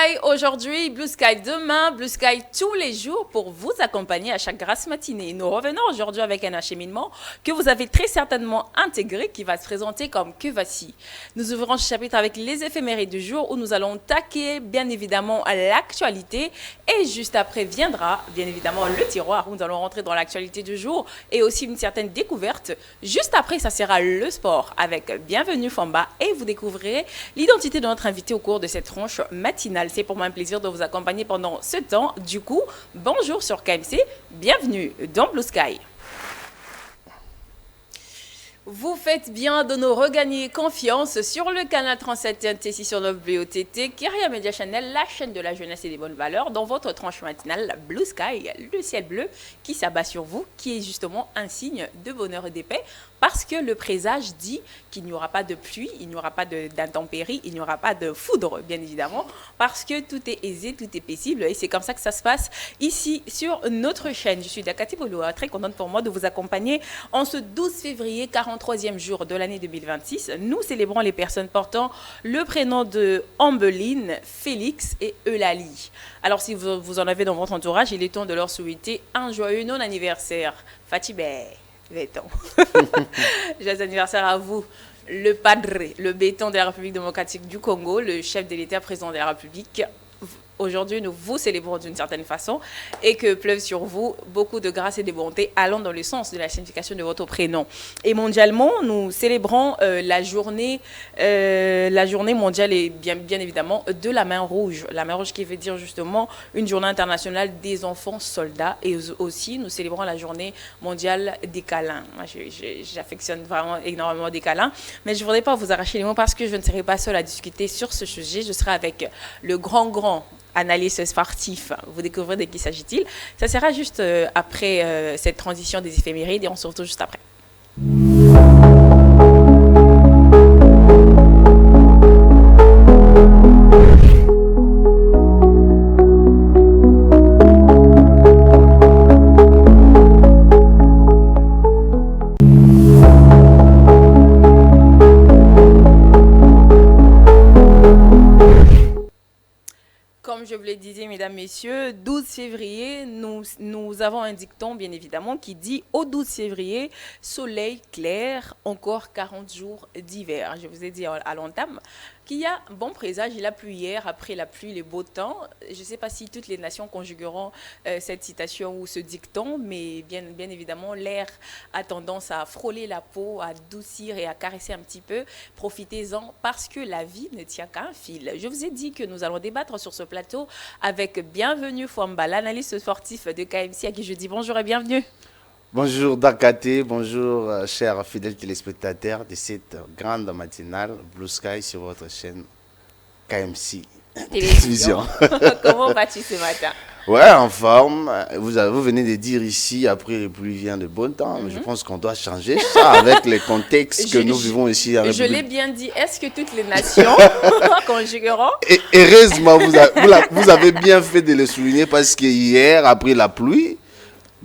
Sky aujourd'hui, Blue Sky demain, Blue Sky tous les jours pour vous accompagner à chaque grasse matinée. Nous revenons aujourd'hui avec un acheminement que vous avez très certainement intégré qui va se présenter comme que voici. Nous ouvrons ce chapitre avec les éphémérides du jour où nous allons taquer bien évidemment à l'actualité et juste après viendra bien évidemment le tiroir où nous allons rentrer dans l'actualité du jour et aussi une certaine découverte. Juste après, ça sera le sport avec Bienvenue Famba et vous découvrirez l'identité de notre invité au cours de cette tranche matinale. C'est pour moi un plaisir de vous accompagner pendant ce temps. Du coup, bonjour sur KMC, bienvenue dans Blue Sky. Vous faites bien de nous regagner confiance sur le canal 37 TNT sur notre BOTT, Kyria Media Channel, la chaîne de la jeunesse et des bonnes valeurs, dans votre tranche matinale Blue Sky, le ciel bleu qui s'abat sur vous, qui est justement un signe de bonheur et de paix, parce que le présage dit qu'il n'y aura pas de pluie, il n'y aura pas d'intempéries, il n'y aura pas de foudre, bien évidemment, parce que tout est aisé, tout est paisible, et c'est comme ça que ça se passe ici sur notre chaîne. Je suis Dakati Boloa, très contente pour moi de vous accompagner en ce 12 février, 43e jour de l'année 2026. Nous célébrons les personnes portant le prénom de Ambeline, Félix et Eulalie. Alors, si vous en avez dans votre entourage, il est temps de leur souhaiter un joyeux non-anniversaire. Fatibé. Béton. Joyeux anniversaire à vous, le padre, le béton de la République démocratique du Congo, le chef de l'État, président de la République. Aujourd'hui, nous vous célébrons d'une certaine façon et que pleuve sur vous beaucoup de grâce et de bonté allant dans le sens de la signification de votre prénom. Et mondialement, nous célébrons la journée mondiale et bien évidemment de la main rouge. La main rouge qui veut dire justement une journée internationale des enfants soldats. Et aussi, nous célébrons la journée mondiale des câlins. Moi, j'affectionne vraiment énormément des câlins. Mais je ne voudrais pas vous arracher les mots parce que je ne serai pas seule à discuter sur ce sujet. Je serai avec le grand analyste sportif. Vous découvrez de qui s'agit-il. Ça sera juste après cette transition des éphémérides et on se retrouve juste après. Comme je vous le disais, mesdames, messieurs, 12 février, nous avons un dicton, bien évidemment, qui dit « Au 12 février, soleil clair, encore 40 jours d'hiver ». Je vous ai dit à l'entame qu'il y a bon présage, il a plu hier, après la pluie, le beau temps. Je ne sais pas si toutes les nations conjugueront cette citation ou ce dicton, mais bien évidemment, l'air a tendance à frôler la peau, à adoucir et à caresser un petit peu. Profitez-en parce que la vie ne tient qu'à un fil. Je vous ai dit que nous allons débattre sur ce plateau avec Bienvenue Famba, l'analyste sportif de KMC, à qui je dis bonjour et bienvenue. Bonjour Dakate, bonjour chers fidèles téléspectateurs de cette grande matinale Blue Sky sur votre chaîne KMC Télévision. Comment vas-tu ce matin? Ouais, en forme. Vous venez de dire ici, après les pluies vient de bon temps, mais je pense qu'on doit changer ça avec les contextes que nous vivons ici. Je l'ai bien dit, est-ce que toutes les nations conjugueront? Et heureusement, vous avez bien fait de le souligner parce que hier, après la pluie,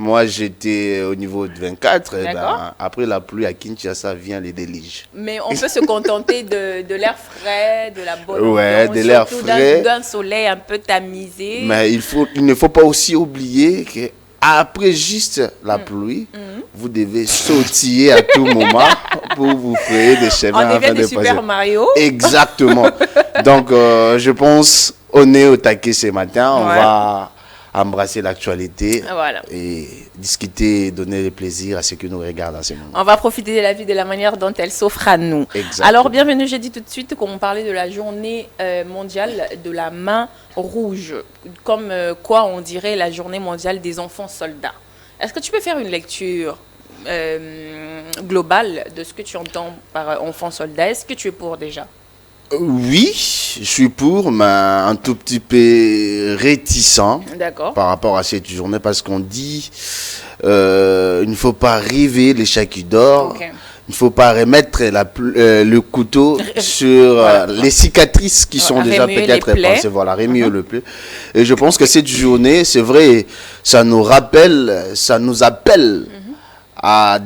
moi, j'étais au niveau de 24. Et ben, après la pluie à Kinshasa vient les déluges. Mais on peut se contenter de l'air frais, de la bonne ambiance, de l'air frais, d'un soleil un peu tamisé. Mais il ne faut pas aussi oublier que après juste la pluie, vous devez sautiller à tout moment pour vous créer des chemins. On devient des Super Mario. Exactement. Donc, je pense, on est au taquet ce matin. On va embrasser l'actualité et discuter et donner le plaisir à ceux qui nous regardent en ce moment. On va profiter de la vie de la manière dont elle s'offre à nous. Exactement. Alors, bienvenue, j'ai dit tout de suite qu'on parlait de la journée mondiale de la main rouge, comme quoi on dirait la journée mondiale des enfants soldats. Est-ce que tu peux faire une lecture globale de ce que tu entends par enfant soldat? Est-ce que tu es pour déjà? Oui, je suis pour, mais un tout petit peu réticent par rapport à cette journée parce qu'on dit il ne faut pas rêver les chats qui dorment, il ne faut pas remettre le couteau sur les cicatrices qui sont déjà peut-être passées. Voilà, remuer le plaie. Et je pense que cette journée, c'est vrai, ça nous rappelle, ça nous appelle à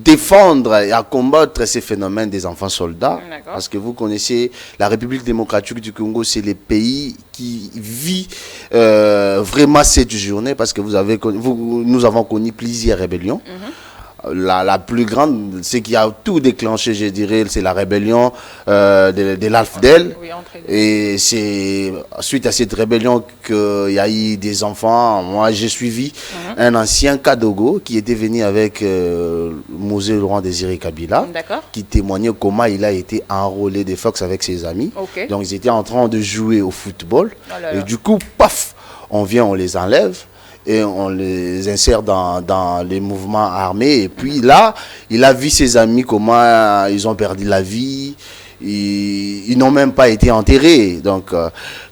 défendre et à combattre ces phénomènes des enfants soldats. Parce que vous connaissez la République démocratique du Congo, c'est le pays qui vit vraiment cette journée parce que nous avons connu plusieurs rébellions. La plus grande, c'est qui a tout déclenché, je dirais, c'est la rébellion de l'Alfdel. Oui, et c'est suite à cette rébellion qu'il y a eu des enfants. Moi, j'ai suivi un ancien Kadogo qui était venu avec Mosé Laurent Désiré Kabila, qui témoignait comment il a été enrôlé des Fox avec ses amis. Donc, ils étaient en train de jouer au football. Et du coup, paf, on vient, on les enlève. Et on les insère dans les mouvements armés. Et puis là, il a vu ses amis comment ils ont perdu la vie. Ils n'ont même pas été enterrés. Donc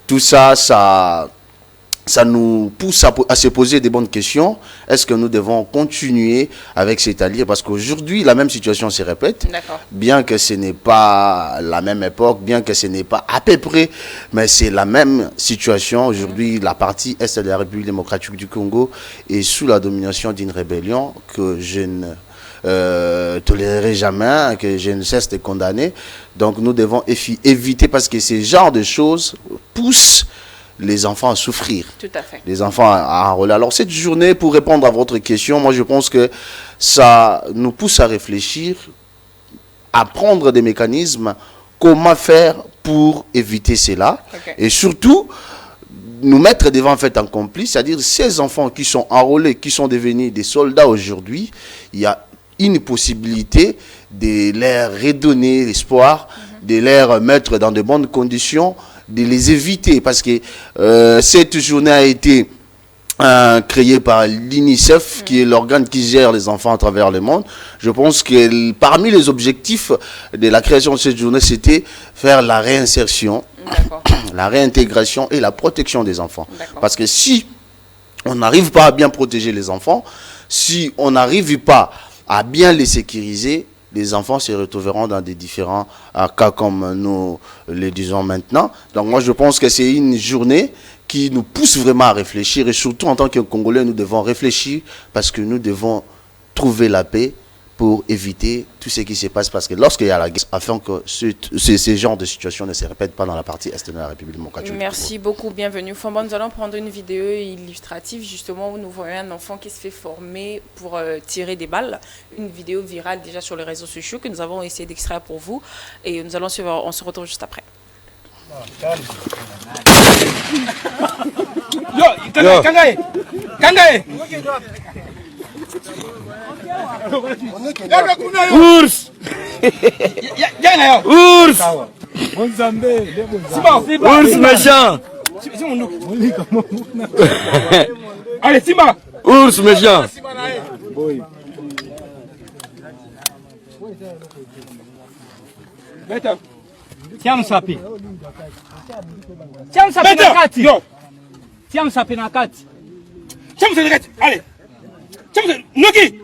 tout ça, ça nous pousse à se poser des bonnes questions. Est-ce que nous devons continuer avec cet allié? Parce qu'aujourd'hui, la même situation se répète. Bien que ce n'est pas la même époque, bien que ce n'est pas à peu près, mais c'est la même situation. Aujourd'hui, la partie est de la République démocratique du Congo est sous la domination d'une rébellion que je ne tolérerai jamais, que je ne cesse de condamner. Donc nous devons éviter parce que ces genres de choses poussent les enfants à souffrir. Tout à fait. Les enfants à enrôler. Alors cette journée, pour répondre à votre question, moi je pense que ça nous pousse à réfléchir, à prendre des mécanismes, comment faire pour éviter cela. Et surtout, nous mettre devant un fait accompli, c'est-à-dire ces enfants qui sont enrôlés, qui sont devenus des soldats aujourd'hui, il y a une possibilité de leur redonner l'espoir, de les mettre dans de bonnes conditions, de les éviter, parce que cette journée a été créée par l'UNICEF, qui est l'organe qui gère les enfants à travers le monde. Je pense que parmi les objectifs de la création de cette journée, c'était faire la réinsertion, la réintégration et la protection des enfants. Parce que si on n'arrive pas à bien protéger les enfants, si on n'arrive pas à bien les sécuriser, les enfants se retrouveront dans des différents cas comme nous le disons maintenant. Donc moi je pense que c'est une journée qui nous pousse vraiment à réfléchir et surtout en tant que Congolais nous devons réfléchir parce que nous devons trouver la paix pour éviter tout ce qui se passe parce que lorsqu'il y a la guerre, afin que ces genres de situations ne se répètent pas dans la partie est de la République démocratique. Merci beaucoup, bienvenue. Fomba, nous allons prendre une vidéo illustrative justement où nous voyons un enfant qui se fait former pour tirer des balles. Une vidéo virale déjà sur les réseaux sociaux que nous avons essayé d'extraire pour vous et nous allons suivre, on se retrouve juste après. Ours! Ours! Ours méchant! Allez, Simba! Ours méchant! Tiens, Msapi. Tiens, Msapi na kati. Tiens, Msapi na kati. Tiens, Msapi na kati. Allez. Tiens, Msapi. Noki.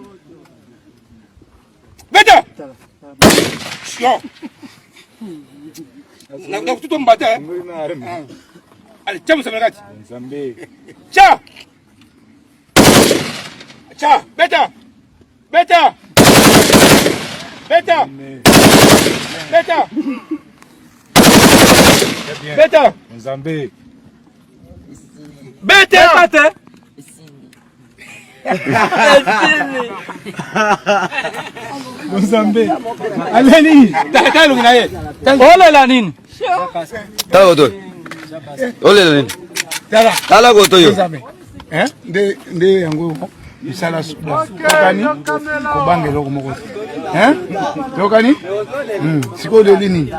Beta. Yo. Na kututo mbata. Allez, tiens, Msapi na kati. Tiens. Tiens, Beta. Beta. Beta. Beta. Beta. Nzambe. Beta. Beta. Nzambe. Aleni. Tata lungina ye. Ole la nini? Tala goto. Ole la nini? Tala goto yo. Nde yango isala sokani kobangela komoko. Yokani? Siko de lini.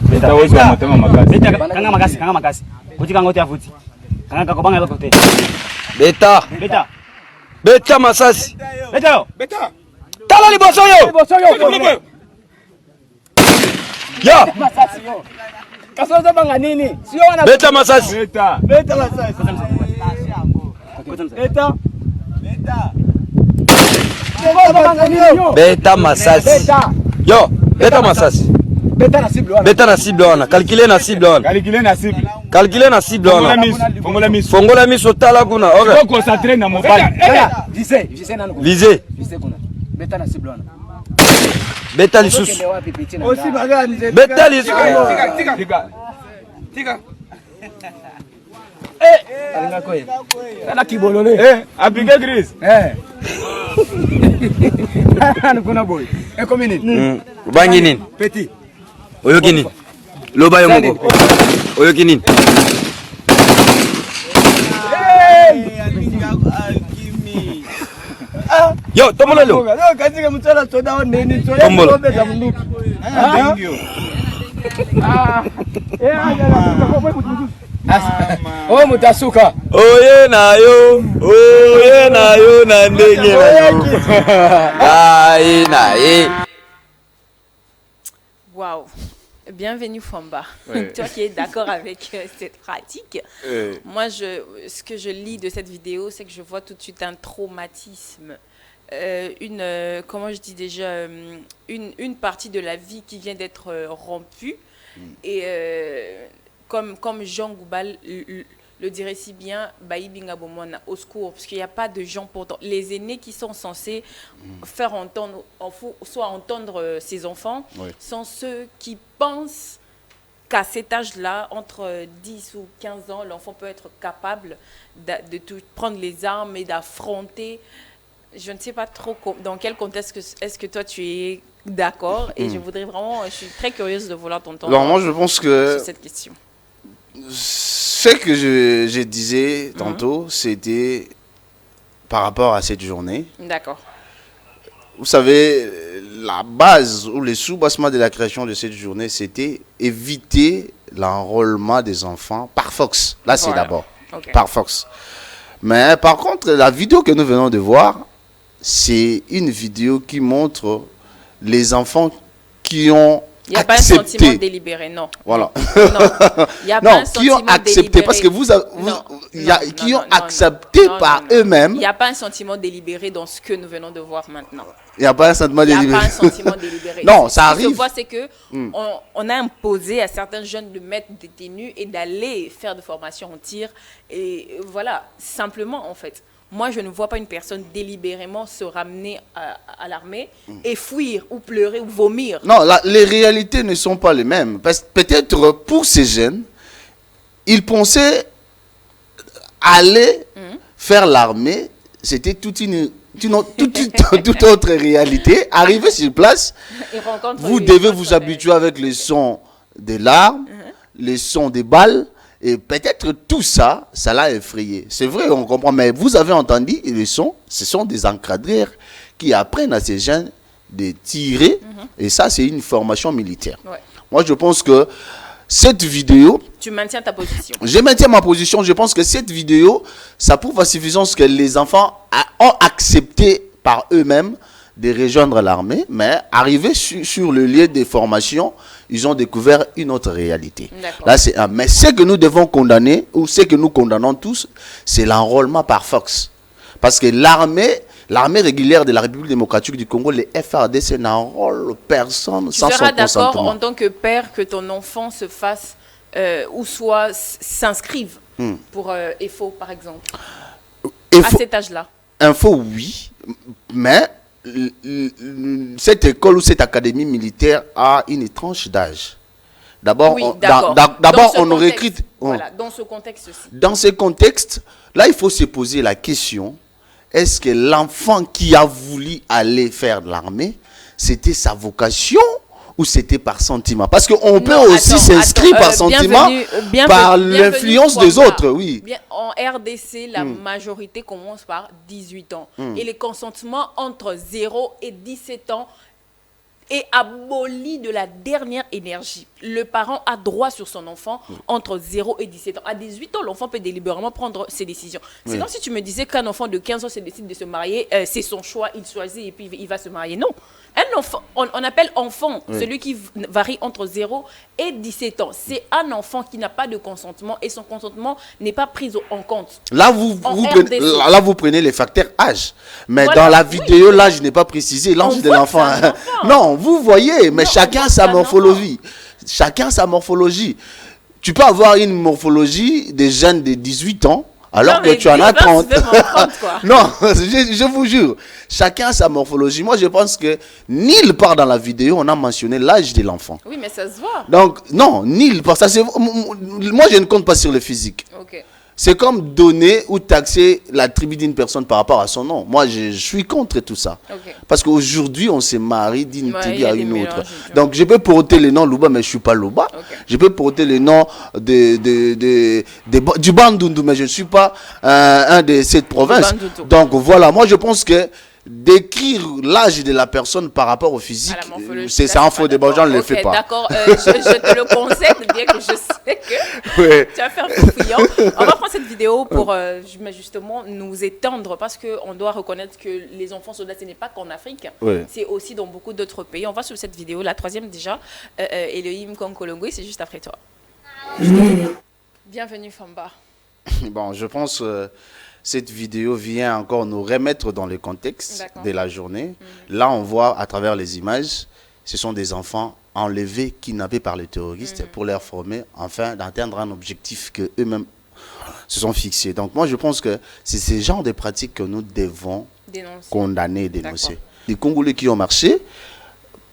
Beta wozi wa motema makasi. Beta kanga makasi, kanga makasi. Kuti kanga otia futi. Kanga kakobanga loko te. Beta. Beta. Beta masasi. Beta yo. Beta. Tala liboso yo. Liboso yo. Ya. Masasi yo. Kasoza banga nini? Sio wana Beta masasi. Beta. Beta masasi. Beta. Beta. Beta masasi. Beta. Yo, beta masasi. Beta na cible wana. Beta na cible wana. Calculer na cible wana. Calculer na cible. Calculer la cible. Fongola mis au tala kuna. Ok. Concentré dans mon balle. Visez. Beta la cible. Beta les sous. Beta les sous. Tika. Alinga koye. Kana kibolole. Appliquer grise. Kuna boy. Comme nini? Bangi nini? Petit. Oyoki nini? Loba yo moko. Oyoki nini? Yo, tombola lo. Katika mtala soda wa nini? Tombola. Oh mutasuka. Oye na yo na ndenge na yo. Waouh. Bienvenue Famba. Toi qui es d'accord avec cette pratique. Moi, ce que je lis de cette vidéo, c'est que je vois tout de suite un traumatisme. Comment je dis déjà, une partie de la vie qui vient d'être rompue. Et comme Jean Goubal le dirait si bien, au secours, parce qu'il n'y a pas de gens pourtant. Les aînés qui sont censés faire entendre, soit entendre ses enfants, sont ceux qui pensent qu'à cet âge-là, entre 10 ou 15 ans, l'enfant peut être capable de prendre les armes et d'affronter. Je ne sais pas trop dans quel contexte est-ce que toi tu es d'accord, et je voudrais vraiment, je suis très curieuse de vouloir t'entendre. Alors moi je pense que sur cette question. Ce que je disais tantôt, c'était par rapport à cette journée. D'accord. Vous savez, la base ou le sous-bassement de la création de cette journée, c'était éviter l'enrôlement des enfants par Fox. Là, c'est d'abord par Fox. Mais par contre, la vidéo que nous venons de voir, c'est une vidéo qui montre les enfants qui ont il n'y a accepté. Pas un sentiment délibéré, non. Voilà. Non, il n'y a pas un qui ont accepté délibéré. Parce que qui ont accepté par eux-mêmes. Il n'y a pas un sentiment délibéré dans ce que nous venons de voir maintenant. Il n'y a pas un sentiment délibéré. Il n'y a pas un sentiment délibéré. Non, ça arrive. Ce que je vois, c'est que on a imposé à certains jeunes de mettre des tenues et d'aller faire des formations en tir. Et voilà, simplement en fait. Moi, je ne vois pas une personne délibérément se ramener à l'armée et fuir ou pleurer ou vomir. Non, les réalités ne sont pas les mêmes. Peut-être pour ces jeunes, ils pensaient aller faire l'armée. C'était toute autre réalité. Arrivé sur place, vous devez vous habituer avec les sons des larmes, les sons des balles. Et peut-être tout ça, ça l'a effrayé. C'est vrai, on comprend. Mais vous avez entendu, ce sont des encadreurs qui apprennent à ces jeunes de tirer. Et ça, c'est une formation militaire. Ouais. Moi, je pense que cette vidéo... Tu maintiens ta position. Je maintiens ma position. Je pense que cette vidéo, ça prouve à suffisance que les enfants ont accepté par eux-mêmes de rejoindre l'armée, mais arrivés sur le lieu de formation, ils ont découvert une autre réalité. Là, mais ce que nous devons condamner, ou ce que nous condamnons tous, c'est l'enrôlement par Fox. Parce que l'armée régulière de la République démocratique du Congo, les FARDC, n'enrôlent personne sans son consentement. Tu seras d'accord en tant que père que ton enfant se fasse, ou soit s'inscrive pour EFO, par exemple, à cet âge-là? Info, oui, mais... cette école ou cette académie militaire a une tranche d'âge. D'abord, on recrute. Voilà, dans ce contexte-ci. Dans ce contexte, là, il faut se poser la question, est-ce que l'enfant qui a voulu aller faire de l'armée, c'était sa vocation ou c'était par sentiment? Parce qu'on peut aussi s'inscrire par sentiment, par l'influence des autres, oui. En RDC, la majorité commence par 18 ans. Et le consentement entre 0 et 17 ans est aboli de la dernière énergie. Le parent a droit sur son enfant entre 0 et 17 ans. À 18 ans, l'enfant peut délibérément prendre ses décisions. Sinon, si tu me disais qu'un enfant de 15 ans se décide de se marier, c'est son choix, il choisit et puis il va se marier. Non. Un enfant, on appelle enfant celui qui varie entre 0 et 17 ans. C'est un enfant qui n'a pas de consentement et son consentement n'est pas pris en compte. Là, vous prenez les facteurs âge. Mais voilà, dans la vidéo, là, je n'ai pas précisé l'âge de l'enfant. Non, vous voyez, mais chacun sa morphologie. Chacun sa morphologie. Tu peux avoir une morphologie des jeunes de 18 ans, alors que tu en as 30. Non, je vous jure, chacun a sa morphologie. Moi, je pense que nulle part dans la vidéo, on a mentionné l'âge de l'enfant. Oui, mais ça se voit. Donc, non, nulle part. Moi, je ne compte pas sur le physique. Ok. C'est comme donner ou taxer la tribu d'une personne par rapport à son nom. Moi, je suis contre tout ça. Okay. Parce qu'aujourd'hui, on se marie d'une tribu à une autre. Donc, je peux porter le nom Luba, mais je ne suis pas Luba. Okay. Je peux porter le nom du Bandundu, mais je ne suis pas un de cette province. Donc, voilà, moi, je pense que d'écrire l'âge de la personne par rapport au physique, c'est un faux débat, je ne le fais pas. D'accord, je te le concède, bien que je sais que tu vas faire fouillant. On va prendre cette vidéo pour justement nous étendre, parce qu'on doit reconnaître que les enfants soldats, ce n'est pas qu'en Afrique, c'est aussi dans beaucoup d'autres pays. On va sur cette vidéo, la troisième déjà, Elohim Konkolongwe, c'est juste après toi. Bienvenue Famba. Bon, je pense... cette vidéo vient encore nous remettre dans le contexte de la journée. Là, on voit à travers les images, ce sont des enfants enlevés, kidnappés par les terroristes pour leur former, afin d'atteindre un objectif qu'eux-mêmes se sont fixés. Donc moi, je pense que c'est ce genre de pratiques que nous devons condamner et dénoncer. Des Congolais qui ont marché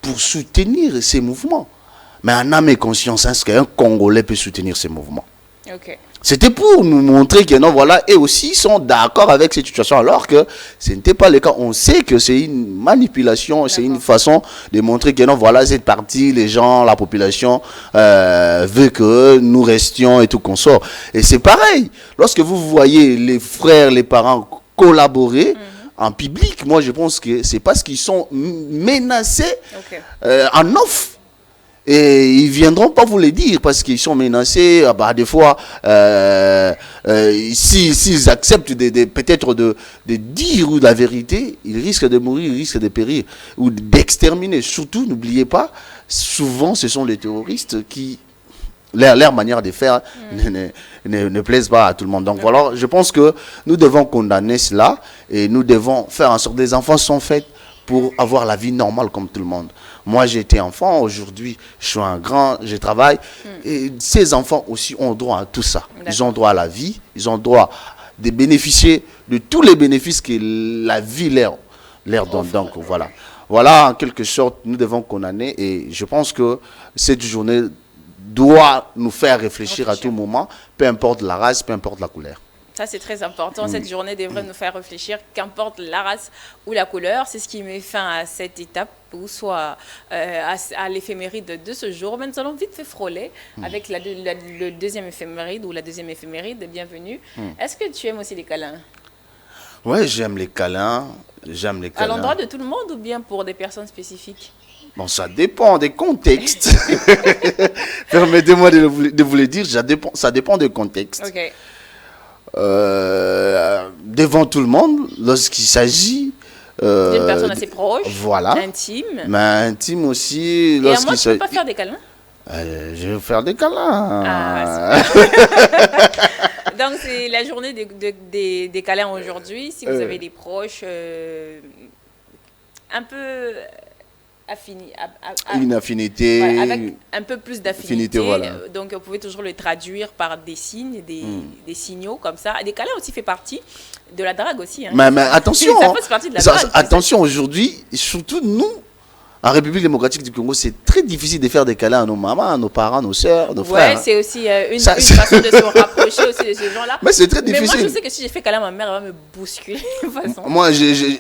pour soutenir ces mouvements. Mais en âme et conscience, est-ce qu'un Congolais peut soutenir ces mouvements? C'était pour nous montrer que non, voilà, et aussi sont d'accord avec cette situation, alors que ce n'était pas le cas. On sait que c'est une manipulation, c'est une façon de montrer que non, voilà, cette partie, les gens, la population veut que nous restions et tout qu'on sort. Et c'est pareil, lorsque vous voyez les frères, les parents collaborer en public, moi je pense que c'est parce qu'ils sont menacés en off. Et ils ne viendront pas vous le dire parce qu'ils sont menacés. Des fois, s'ils acceptent peut-être de dire la vérité, ils risquent de mourir, ils risquent de périr ou d'exterminer. Surtout, n'oubliez pas, souvent ce sont les terroristes qui, leur manière de faire ne plaise pas à tout le monde. Donc voilà, je pense que nous devons condamner cela et nous devons faire en sorte que les enfants sont faits pour avoir la vie normale comme tout le monde. Moi, j'ai été enfant, aujourd'hui, je suis un grand, je travaille. Et ces enfants aussi ont droit à tout ça. Ils ont droit à la vie, ils ont droit de bénéficier de tous les bénéfices que la vie leur donne. Donc, voilà. Voilà, en quelque sorte, nous devons condamner. Et je pense que cette journée doit nous faire réfléchir à tout moment, peu importe la race, peu importe la couleur. Ça, c'est très important. Cette journée devrait nous faire réfléchir, qu'importe la race ou la couleur. C'est ce qui met fin à cette étape, ou soit à l'éphéméride de ce jour. Mais nous allons vite fait frôler avec le deuxième éphéméride ou la deuxième éphéméride. Bienvenue. Est-ce que tu aimes aussi les câlins? Oui, j'aime les câlins. J'aime les câlins. À l'endroit de tout le monde ou bien pour des personnes spécifiques? Bon, ça dépend des contextes. Permettez-moi de vous le dire, ça dépend des contextes. Ok. Devant tout le monde, lorsqu'il s'agit d'une personne assez proche, intime. Mais intime aussi. Et moi, tu ne peux pas faire des câlins? Je vais faire des câlins. Donc, c'est la journée des câlins aujourd'hui. Si vous avez des proches un peu... une affinité, avec un peu plus d'affinité, donc vous pouvez toujours le traduire par des signes, des signaux comme ça. Des câlins aussi fait partie de la drague aussi. Hein. Mais attention, ça fait partie de la drague, attention aujourd'hui, surtout nous, en République démocratique du Congo, c'est très difficile de faire des câlins à nos mamans, à nos parents, nos soeurs, nos frères. Oui, c'est aussi une façon de se rapprocher aussi de ces gens-là. Mais c'est très difficile. Mais moi, je sais que si j'ai fait câlin à ma mère, elle va me bousculer de façon. Moi,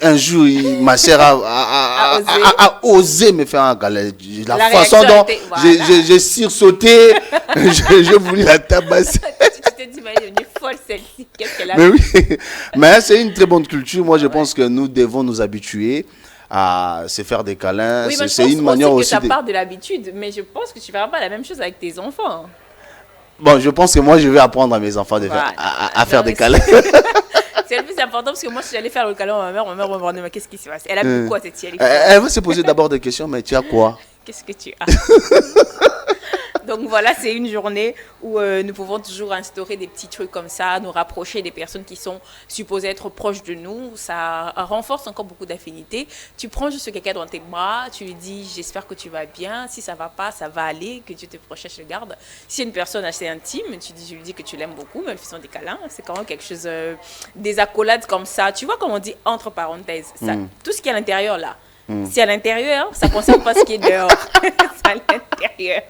un jour, ma soeur a osé me faire un câlin. La façon dont j'ai sursauté, je voulais la tabasser. Tu t'es dit, elle est devenue folle celle-ci. Qu'est-ce qu'elle a fait? Mais oui, mais c'est une très bonne culture. Moi, je pense que nous devons nous habituer à se faire des câlins. Oui, c'est une manière aussi que ça part de l'habitude, mais je pense que tu ne feras pas la même chose avec tes enfants. Bon, je pense que moi, je vais apprendre à mes enfants à faire des câlins. C'est le plus important parce que moi, si j'allais faire le câlin à ma mère va me demander mais qu'est-ce qui se passe? Elle a vu quoi cette fille? Elle va se poser d'abord des questions, mais tu as quoi? Qu'est-ce que tu as? Donc voilà, c'est une journée où nous pouvons toujours instaurer des petits trucs comme ça, nous rapprocher des personnes qui sont supposées être proches de nous. Ça renforce encore beaucoup d'affinités. Tu prends juste quelqu'un dans tes bras, tu lui dis j'espère que tu vas bien. Si ça va pas, ça va aller, que Dieu te protège, le garde. Si c'est une personne assez intime, tu lui dis que tu l'aimes beaucoup, mais elles font des câlins. C'est quand même quelque chose, des accolades comme ça. Tu vois comme on dit entre parenthèses, ça, tout ce qui est à l'intérieur là. Si à l'intérieur, ça ne concerne pas ce qui est dehors. C'est à l'intérieur.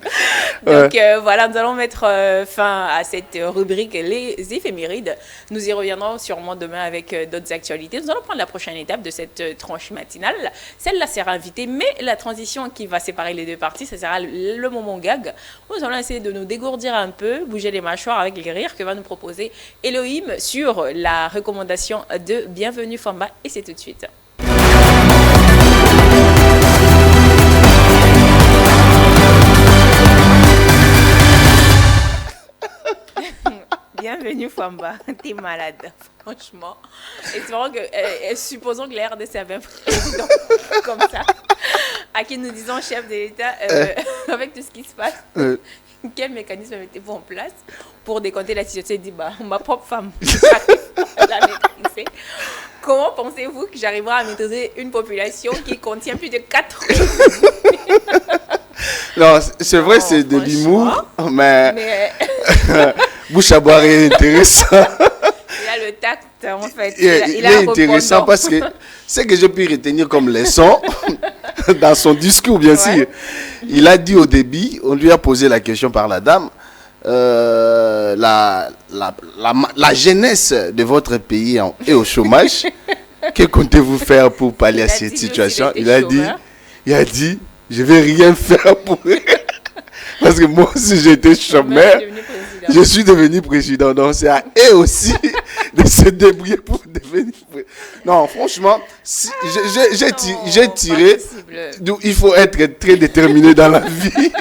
Donc voilà, nous allons mettre fin à cette rubrique Les éphémérides. Nous y reviendrons sûrement demain avec d'autres actualités. Nous allons prendre la prochaine étape de cette tranche matinale. Celle-là sera invitée, mais la transition qui va séparer les deux parties, ça sera le moment gag. Nous allons essayer de nous dégourdir un peu, bouger les mâchoires avec les rires que va nous proposer Elohim sur la recommandation de Bienvenue Famba. Et c'est tout de suite. Bienvenue Famba, t'es malade, franchement. Espérons que, supposons que la RDC avait un président comme ça, à qui nous disons chef de l'État, avec tout ce qui se passe, quel mécanisme mettez-vous en place pour décompter la situation? Il dit, ma propre femme, la maîtriser. Comment pensez-vous que j'arriverai à maîtriser une population qui contient plus de 4 Non, c'est vrai, c'est de l'humour, mais bouche à boire est intéressant. Il a le tact, en fait. Il est intéressant parce que ce que je peux retenir comme leçon dans son discours, bien sûr, il a dit au début, on lui a posé la question par la dame, la jeunesse de votre pays est au chômage. Que comptez-vous faire pour pallier à cette situation? Il a dit, je vais rien faire pour eux. Parce que moi, si j'étais chômeur, je suis devenu président. Donc, c'est à eux aussi de se débrouiller pour devenir président. Non, franchement, j'ai tiré. Il faut être très déterminé dans la vie.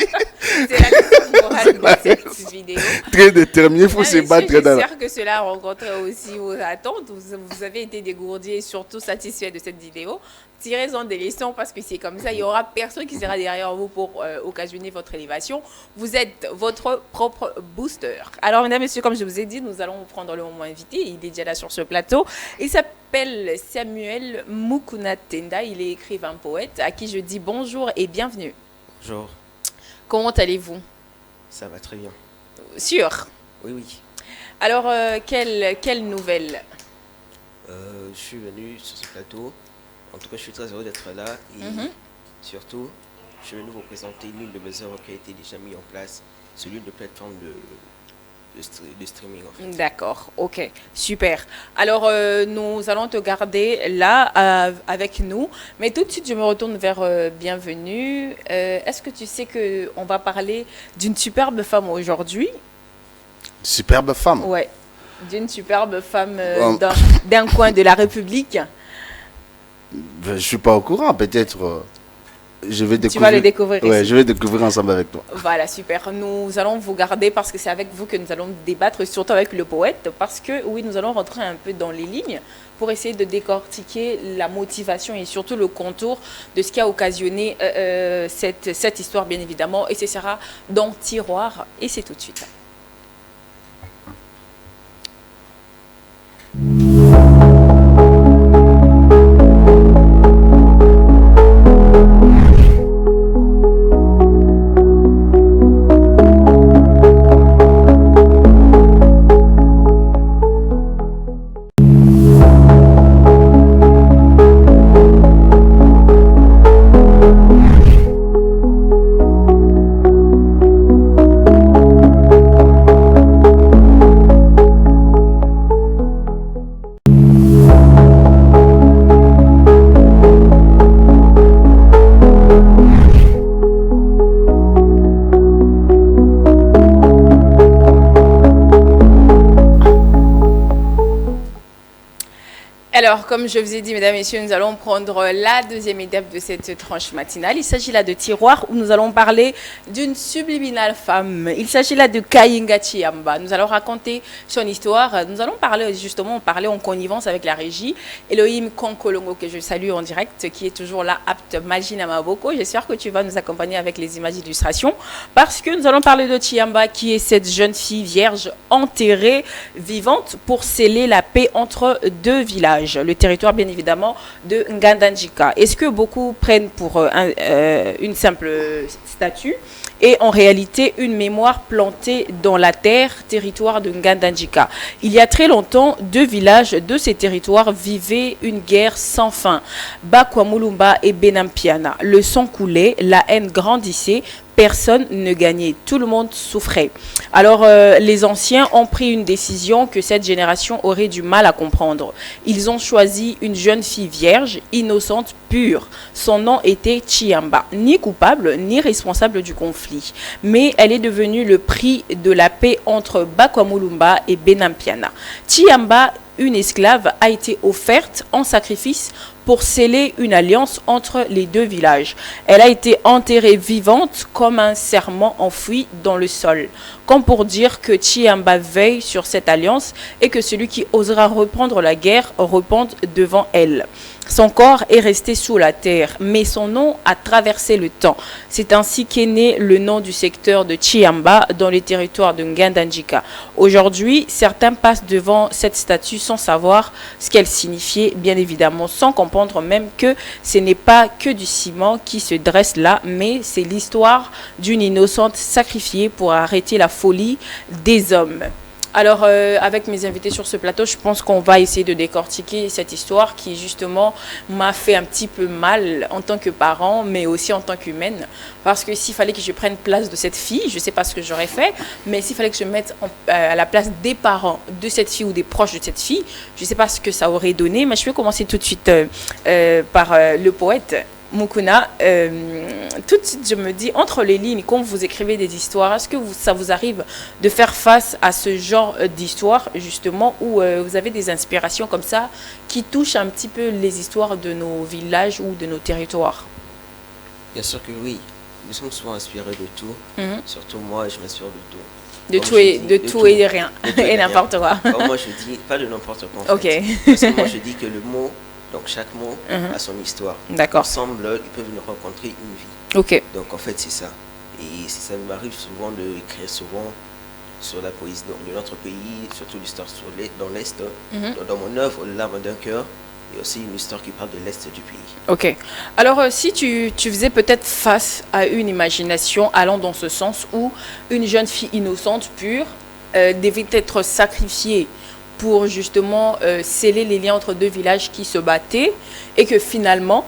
C'est la leçon morale de cette vidéo. Très déterminé, il faut se battre dans la vie. J'espère que cela a rencontré aussi vos attentes. Vous avez été dégourdis et surtout satisfaits de cette vidéo. Tirez-en des leçons parce que c'est comme ça. Il n'y aura personne qui sera derrière vous pour occasionner votre élévation. Vous êtes votre propre booster. Alors, mesdames et messieurs, comme je vous ai dit, nous allons prendre le moment invité. Il est déjà là sur ce plateau. Il s'appelle Samuel Mukuna Tenda. Il est écrivain poète à qui je dis bonjour et bienvenue. Bonjour. Comment allez-vous? Ça va très bien. Sûr? Oui, oui. Alors, quelle nouvelle? Je suis venu sur ce plateau. En tout cas, je suis très heureux d'être là. Et surtout, je suis venu vous présenter l'une de mes œuvres qui a été déjà mise en place sur l'une de plateformes de streaming. En fait. D'accord, ok, super. Alors, nous allons te garder là avec nous. Mais tout de suite, je me retourne vers Bienvenue. Est-ce que tu sais qu'on va parler d'une superbe femme aujourd'hui? Superbe femme? Ouais, d'une superbe femme d'un coin de la République. Je ne suis pas au courant, peut-être. Je vais découvrir. Tu vas le découvrir ici. Ouais, je vais découvrir ensemble avec toi. Voilà, super. Nous allons vous garder parce que c'est avec vous que nous allons débattre, surtout avec le poète, parce que oui, nous allons rentrer un peu dans les lignes pour essayer de décortiquer la motivation et surtout le contour de ce qui a occasionné cette histoire, bien évidemment. Et ce sera dans Tiroir, et c'est tout de suite. Alors, comme je vous ai dit, mesdames et messieurs, nous allons prendre la deuxième étape de cette tranche matinale. Il s'agit là de Tiroir, où nous allons parler d'une subliminale femme. Il s'agit là de Kayinga Chiamba. Nous allons raconter son histoire. Nous allons parler en connivence avec la régie. Elohim Konkolongo, que je salue en direct, qui est toujours là, apte, Magina Maboko. J'espère que tu vas nous accompagner avec les images d'illustration, parce que nous allons parler de Chiamba, qui est cette jeune fille vierge enterrée, vivante, pour sceller la paix entre deux villages. Le territoire, bien évidemment, de Ngandanjika. Est-ce que beaucoup prennent pour une simple statue et en réalité une mémoire plantée dans la terre, territoire de Ngandanjika? Il y a très longtemps, deux villages de ces territoires vivaient une guerre sans fin. Bakwamulumba et Benampiana. Le sang coulait, la haine grandissait. Personne ne gagnait, tout le monde souffrait. Alors, les anciens ont pris une décision que cette génération aurait du mal à comprendre. Ils ont choisi une jeune fille vierge, innocente, pure. Son nom était Chiamba, ni coupable, ni responsable du conflit. Mais elle est devenue le prix de la paix entre Bakwamulumba et Benampiana. Chiamba, une esclave, a été offerte en sacrifice pour sceller une alliance entre les deux villages. Elle a été enterrée vivante comme un serment enfoui dans le sol, comme pour dire que Chiamba veille sur cette alliance et que celui qui osera reprendre la guerre repense devant elle. Son corps est resté sous la terre, mais son nom a traversé le temps. C'est ainsi qu'est né le nom du secteur de Chiamba dans les territoires de Ngandanjika. Aujourd'hui, certains passent devant cette statue sans savoir ce qu'elle signifiait, bien évidemment, sans comprendre même que ce n'est pas que du ciment qui se dresse là, mais c'est l'histoire d'une innocente sacrifiée pour arrêter la folie des hommes. Alors, avec mes invités sur ce plateau, je pense qu'on va essayer de décortiquer cette histoire qui, justement, m'a fait un petit peu mal en tant que parent, mais aussi en tant qu'humaine. Parce que s'il fallait que je prenne place de cette fille, je ne sais pas ce que j'aurais fait, mais s'il fallait que je me mette à la place des parents de cette fille ou des proches de cette fille, je ne sais pas ce que ça aurait donné. Mais je vais commencer tout de suite par le poète. Mukuna, tout de suite je me dis, entre les lignes, quand vous écrivez des histoires, est-ce que ça vous arrive de faire face à ce genre d'histoire, justement, où vous avez des inspirations comme ça, qui touchent un petit peu les histoires de nos villages ou de nos territoires? Bien sûr que oui, nous sommes souvent inspirés de tout, surtout moi je m'inspire de tout. De tout et de rien, et n'importe quoi. Moi je dis, pas de n'importe quoi en fait. Okay. Parce que moi je dis que le mot, donc chaque mot a son histoire. D'accord. Ensemble, ils peuvent nous rencontrer une vie. Ok. Donc en fait, c'est ça. Et ça m'arrive souvent d'écrire souvent sur la poésie de notre pays, surtout l'histoire dans l'Est. Dans mon œuvre, L'âme d'un cœur, il y a aussi une histoire qui parle de l'Est du pays. Ok. Alors, si tu faisais peut-être face à une imagination allant dans ce sens où une jeune fille innocente, pure, devait être sacrifiée pour justement sceller les liens entre deux villages qui se battaient et que finalement,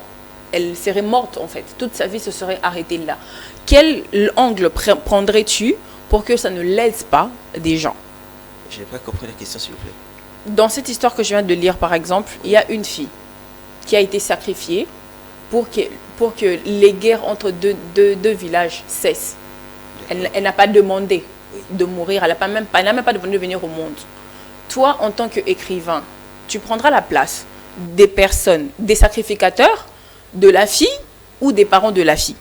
elle serait morte en fait. Toute sa vie se serait arrêtée là. Quel angle prendrais-tu pour que ça ne lèse pas des gens? Je n'ai pas compris la question, s'il vous plaît. Dans cette histoire que je viens de lire, par exemple, il y a une fille qui a été sacrifiée pour que les guerres entre deux villages cessent. Elle n'a pas demandé de mourir, elle n'a même pas demandé de venir au monde. Toi, en tant qu'écrivain, tu prendras la place des personnes, des sacrificateurs, de la fille ou des parents de la fille?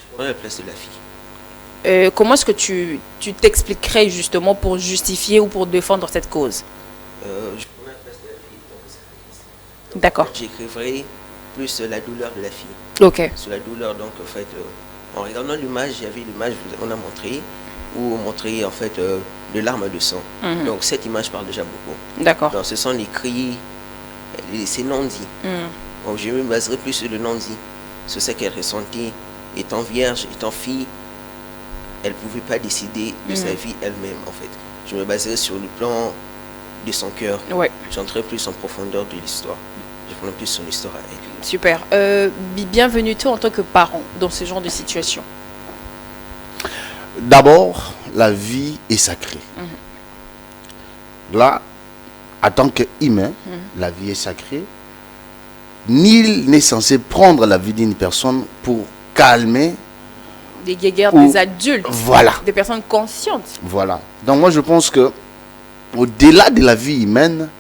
Je prendrai la place de la fille. Comment est-ce que tu t'expliquerais justement pour justifier ou pour défendre cette cause? Je prendrai la place de la fille dans le sacrifice. D'accord. J'écrivrai plus la douleur de la fille. Ok. Sur la douleur, donc en fait, en regardant l'image, il y avait l'image qu'on a montrée, où on montrait en fait de larmes de sang. Donc cette image parle déjà beaucoup. D'accord. Donc ce sont les cris, c'est non-dit. Donc je me baserai plus sur le non-dit, sur ce qu'elle ressentait. Étant vierge, étant fille, elle ne pouvait pas décider de sa vie elle-même en fait. Je me baserai sur le plan de son cœur. Ouais. J'entrerai plus en profondeur de l'histoire. Je prendrai plus son histoire à elle. Super. Bienvenue toi en tant que parent dans ce genre de situation. D'abord, la vie est sacrée. Là, en tant qu'humain, la vie est sacrée. Nul n'est censé prendre la vie d'une personne pour calmer des guéguerres, des adultes, voilà, des personnes conscientes. Voilà. Donc moi je pense que au-delà de la vie humaine,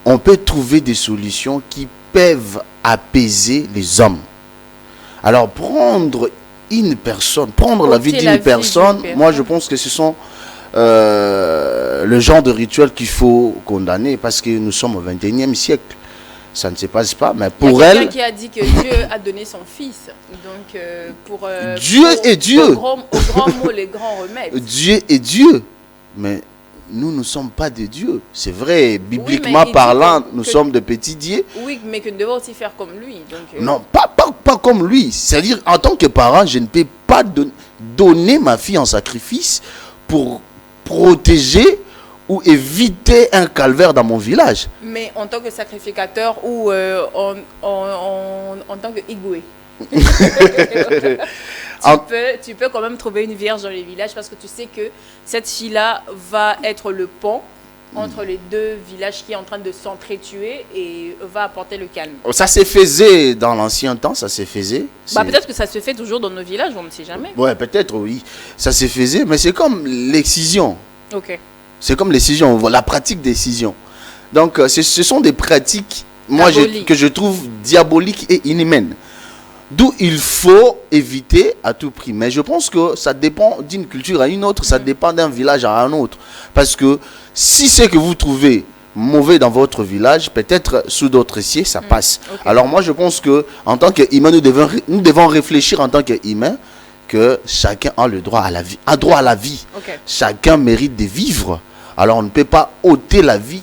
on peut trouver des solutions qui peuvent apaiser les hommes. Alors prendre la vie d'une personne, moi je pense que ce sont le genre de rituel qu'il faut condamner parce que nous sommes au 21e siècle. Ça ne se passe pas, mais pour elle... Il y a quelqu'un qui a dit que Dieu a donné son fils. Donc, Dieu est Dieu. Au grand mot, les grands remèdes. Dieu est Dieu. Mais nous ne sommes pas des dieux. C'est vrai, bibliquement parlant, nous sommes de petits dieux. Oui, mais que nous devons aussi faire comme lui. Donc, non, pas comme lui. C'est-à-dire, en tant que parent, je ne peux pas donner ma fille en sacrifice pour protéger ou éviter un calvaire dans mon village. Mais en tant que sacrificateur ou en tant que Igwe. tu peux quand même trouver une vierge dans les villages parce que tu sais que cette fille-là va être le pont entre les deux villages qui est en train de s'entretuer et va apporter le calme. Ça se faisait dans l'ancien temps, ça se faisait. Peut-être que ça se fait toujours dans nos villages, on ne sait jamais. Ouais, peut-être, oui. Ça se faisait, mais c'est comme l'excision. Ok. C'est comme l'excision, la pratique d'excision. Donc, ce sont des pratiques que je trouve diaboliques et inhumaines. D'où il faut éviter à tout prix. Mais je pense que ça dépend d'une culture à une autre, ça dépend d'un village à un autre. Parce que si c'est que vous trouvez mauvais dans votre village, peut-être sous d'autres cieux, ça passe. Okay. Alors moi, je pense qu'en tant qu'humain, nous devons réfléchir en tant qu'humain que chacun a le droit à la vie, a droit à la vie. Okay. Chacun mérite de vivre. Alors on ne peut pas ôter la vie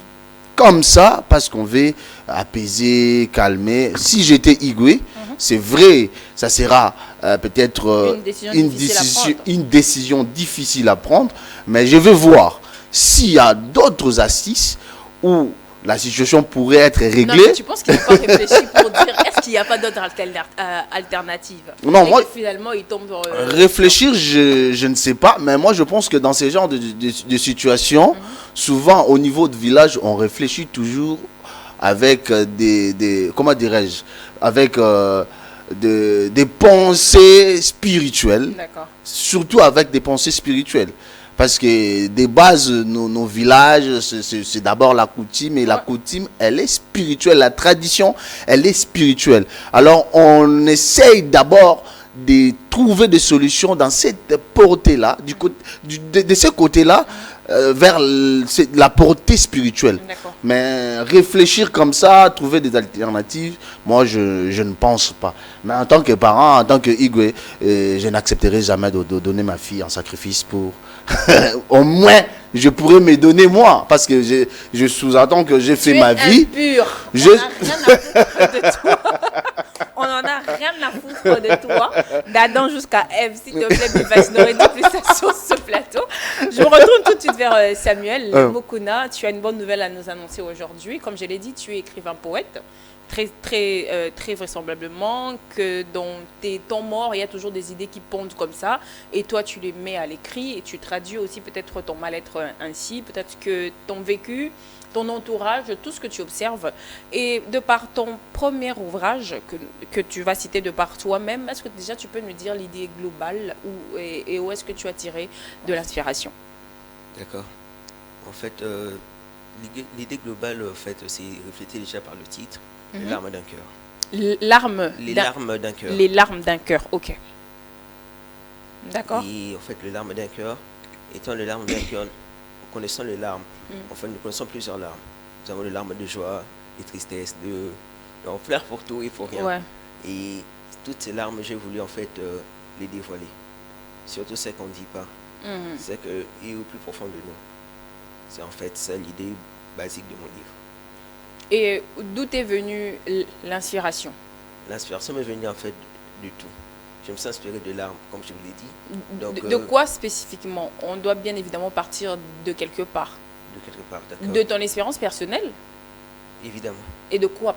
comme ça parce qu'on veut apaiser, calmer. Si j'étais Igwe, c'est vrai, ça sera peut-être une décision difficile à prendre, mais je vais voir s'il y a d'autres assises où la situation pourrait être réglée. Non, tu penses qu'il n'a pas réfléchi pour dire est-ce qu'il n'y a pas d'autres alternatives? Non, moi, finalement, il tombe dans, réfléchir, je ne sais pas, mais moi je pense que dans ces genres de situations, souvent au niveau de village, on réfléchit toujours avec comment dirais-je, avec des pensées spirituelles. D'accord. Surtout avec des pensées spirituelles. Parce que des bases, nos villages, c'est d'abord la coutume. Et la coutume, elle est spirituelle. La tradition, elle est spirituelle. Alors, on essaye d'abord de trouver des solutions dans cette portée-là, de ce côté-là, vers la portée spirituelle. Mais réfléchir comme ça, trouver des alternatives, moi, je ne pense pas. Mais en tant que parent, en tant que Igwe, je n'accepterai jamais de donner ma fille en sacrifice pour... Au moins, je pourrais me donner moi, parce que je sous-entends que j'ai fait ma vie. Impur. On en a rien à foutre de toi. D'Adam jusqu'à Ève, s'il te plaît, Bivax n'aurait dit plus ça sur ce plateau. Je me retourne tout de suite vers Samuel Mokuna. Tu as une bonne nouvelle à nous annoncer aujourd'hui. Comme je l'ai dit, tu es écrivain poète. Très vraisemblablement que dans tes temps morts, il y a toujours des idées qui pondent comme ça. Et toi, tu les mets à l'écrit et tu traduis aussi peut-être ton mal-être ainsi. Peut-être que ton vécu, ton entourage, tout ce que tu observes. Et de par ton premier ouvrage que tu vas citer de par toi-même, est-ce que déjà tu peux nous dire l'idée globale et où est-ce que tu as tiré de l'inspiration? D'accord. En fait, l'idée globale, en fait, c'est reflété déjà par le titre. Les larmes d'un cœur. Les larmes d'un cœur. Les larmes d'un cœur, ok. D'accord. Et en fait, les larmes d'un cœur, étant les larmes d'un cœur, connaissant les larmes, en fait, nous connaissons plusieurs larmes. Nous avons les larmes de joie, de tristesse, on pleure pour tout et pour rien. Ouais. Et toutes ces larmes, j'ai voulu en fait les dévoiler. Surtout celles qu'on ne dit pas. C'est qu'il est au plus profond de nous. C'est en fait ça l'idée basique de mon livre. Et d'où est venue l'inspiration? L'inspiration m'est venue en fait du tout. Je me suis inspiré de larmes, comme je vous l'ai dit. Donc, de quoi spécifiquement? On doit bien évidemment partir de quelque part. De quelque part, d'accord. De ton expérience personnelle? Évidemment. Et de quoi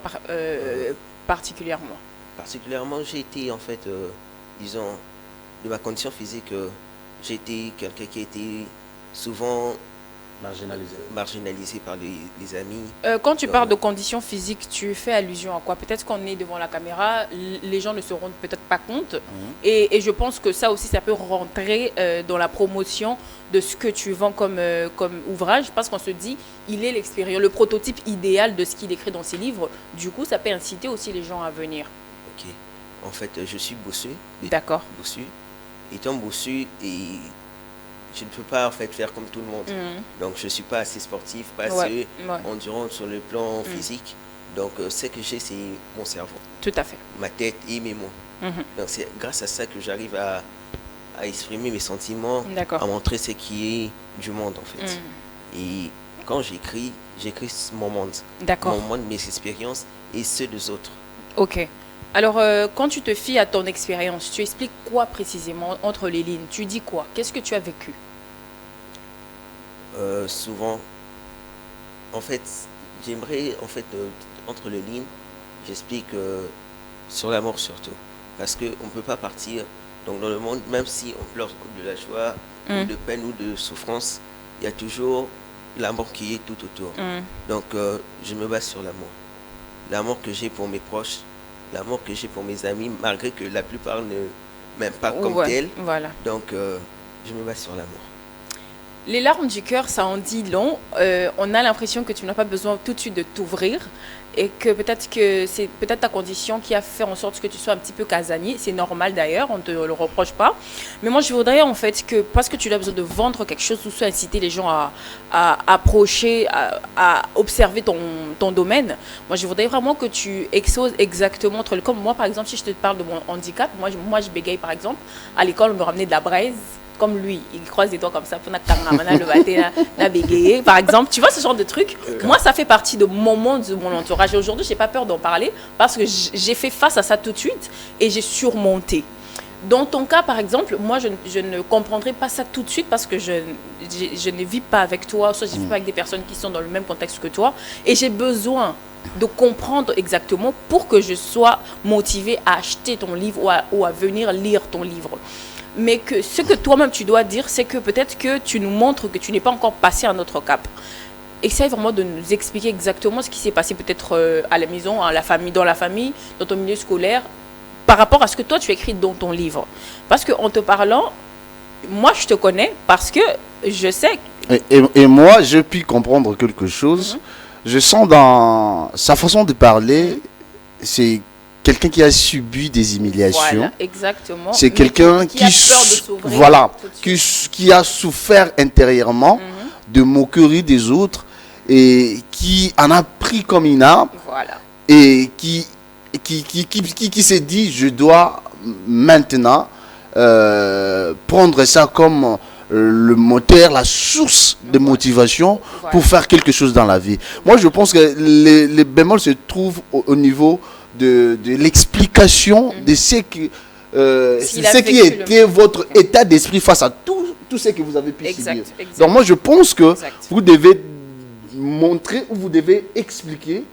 particulièrement? Particulièrement, j'ai été en fait, disons, de ma condition physique, j'ai été quelqu'un qui était souvent marginalisé par les amis. Quand tu parles de conditions physiques, tu fais allusion à quoi? Peut-être qu'on est devant la caméra, les gens ne se rendent peut-être pas compte. Et je pense que ça aussi, ça peut rentrer dans la promotion de ce que tu vends comme ouvrage, parce qu'on se dit, il est l'expérience, le prototype idéal de ce qu'il écrit dans ses livres. Du coup, ça peut inciter aussi les gens à venir. Ok. En fait, je suis bossu. D'accord. Bossu. Étant bossu, et je ne peux pas en fait faire comme tout le monde. Donc je ne suis pas assez sportif, pas assez endurant sur le plan physique. Donc ce que j'ai, c'est mon cerveau. Tout à fait. Ma tête et mes mots. Donc c'est grâce à ça que j'arrive à exprimer mes sentiments, à montrer ce qui est du monde en fait. Et quand j'écris mon monde. Mon monde, mes expériences et ceux des autres. Ok. Alors, quand tu te fies à ton expérience, tu expliques quoi précisément entre les lignes? Tu dis quoi? Qu'est-ce que tu as vécu? Souvent, en fait, j'aimerais, en fait, entre les lignes, j'explique sur la mort surtout. Parce qu'on ne peut pas partir donc, dans le monde, même si on pleure de la joie, ou de peine ou de souffrance, il y a toujours l'amour qui est tout autour. Donc, je me base sur l'amour. L'amour que j'ai pour mes proches, l'amour que j'ai pour mes amis, malgré que la plupart ne m'aiment pas comme tel. Voilà. Donc, je me base sur l'amour. Les larmes du cœur, ça en dit long. On a l'impression que tu n'as pas besoin tout de suite de t'ouvrir et que c'est peut-être ta condition qui a fait en sorte que tu sois un petit peu casanier. C'est normal d'ailleurs, on ne te le reproche pas. Mais moi, je voudrais en fait que, parce que tu as besoin de vendre quelque chose ou soit inciter les gens à approcher, à observer ton domaine, moi, je voudrais vraiment que tu exposes exactement entre comme moi, par exemple, si je te parle de mon handicap, moi je bégaye par exemple. À l'école, on me ramenait de la braise. Comme lui, il croise les doigts comme ça, par exemple, tu vois ce genre de truc. Moi, ça fait partie de mon monde, de mon entourage. Et aujourd'hui, je n'ai pas peur d'en parler parce que j'ai fait face à ça tout de suite et j'ai surmonté. Dans ton cas, par exemple, moi, je ne comprendrai pas ça tout de suite parce que je ne vis pas avec toi, soit je ne vis pas avec des personnes qui sont dans le même contexte que toi. Et j'ai besoin de comprendre exactement pour que je sois motivée à acheter ton livre ou à venir lire ton livre. Mais que ce que toi-même tu dois dire, c'est que peut-être que tu nous montres que tu n'es pas encore passé à notre cap. Essaye vraiment de nous expliquer exactement ce qui s'est passé peut-être à la maison, dans la famille, dans ton milieu scolaire, par rapport à ce que toi tu écris dans ton livre. Parce qu'en te parlant, moi je te connais parce que je sais... Et moi, je puis comprendre quelque chose. Je sens dans sa façon de parler, c'est... quelqu'un qui a subi des humiliations. Voilà, exactement. C'est quelqu'un qui a souffert intérieurement de moquerie des autres et qui en a pris comme une arme. Voilà. Et qui s'est dit, je dois maintenant prendre ça comme le moteur, la source de motivation pour faire quelque chose dans la vie. Moi, je pense que les bémols se trouvent au niveau de l'explication de ce qui était votre état d'esprit face à tout ce que vous avez pu subir. Donc moi je pense que vous devez montrer ou vous devez expliquer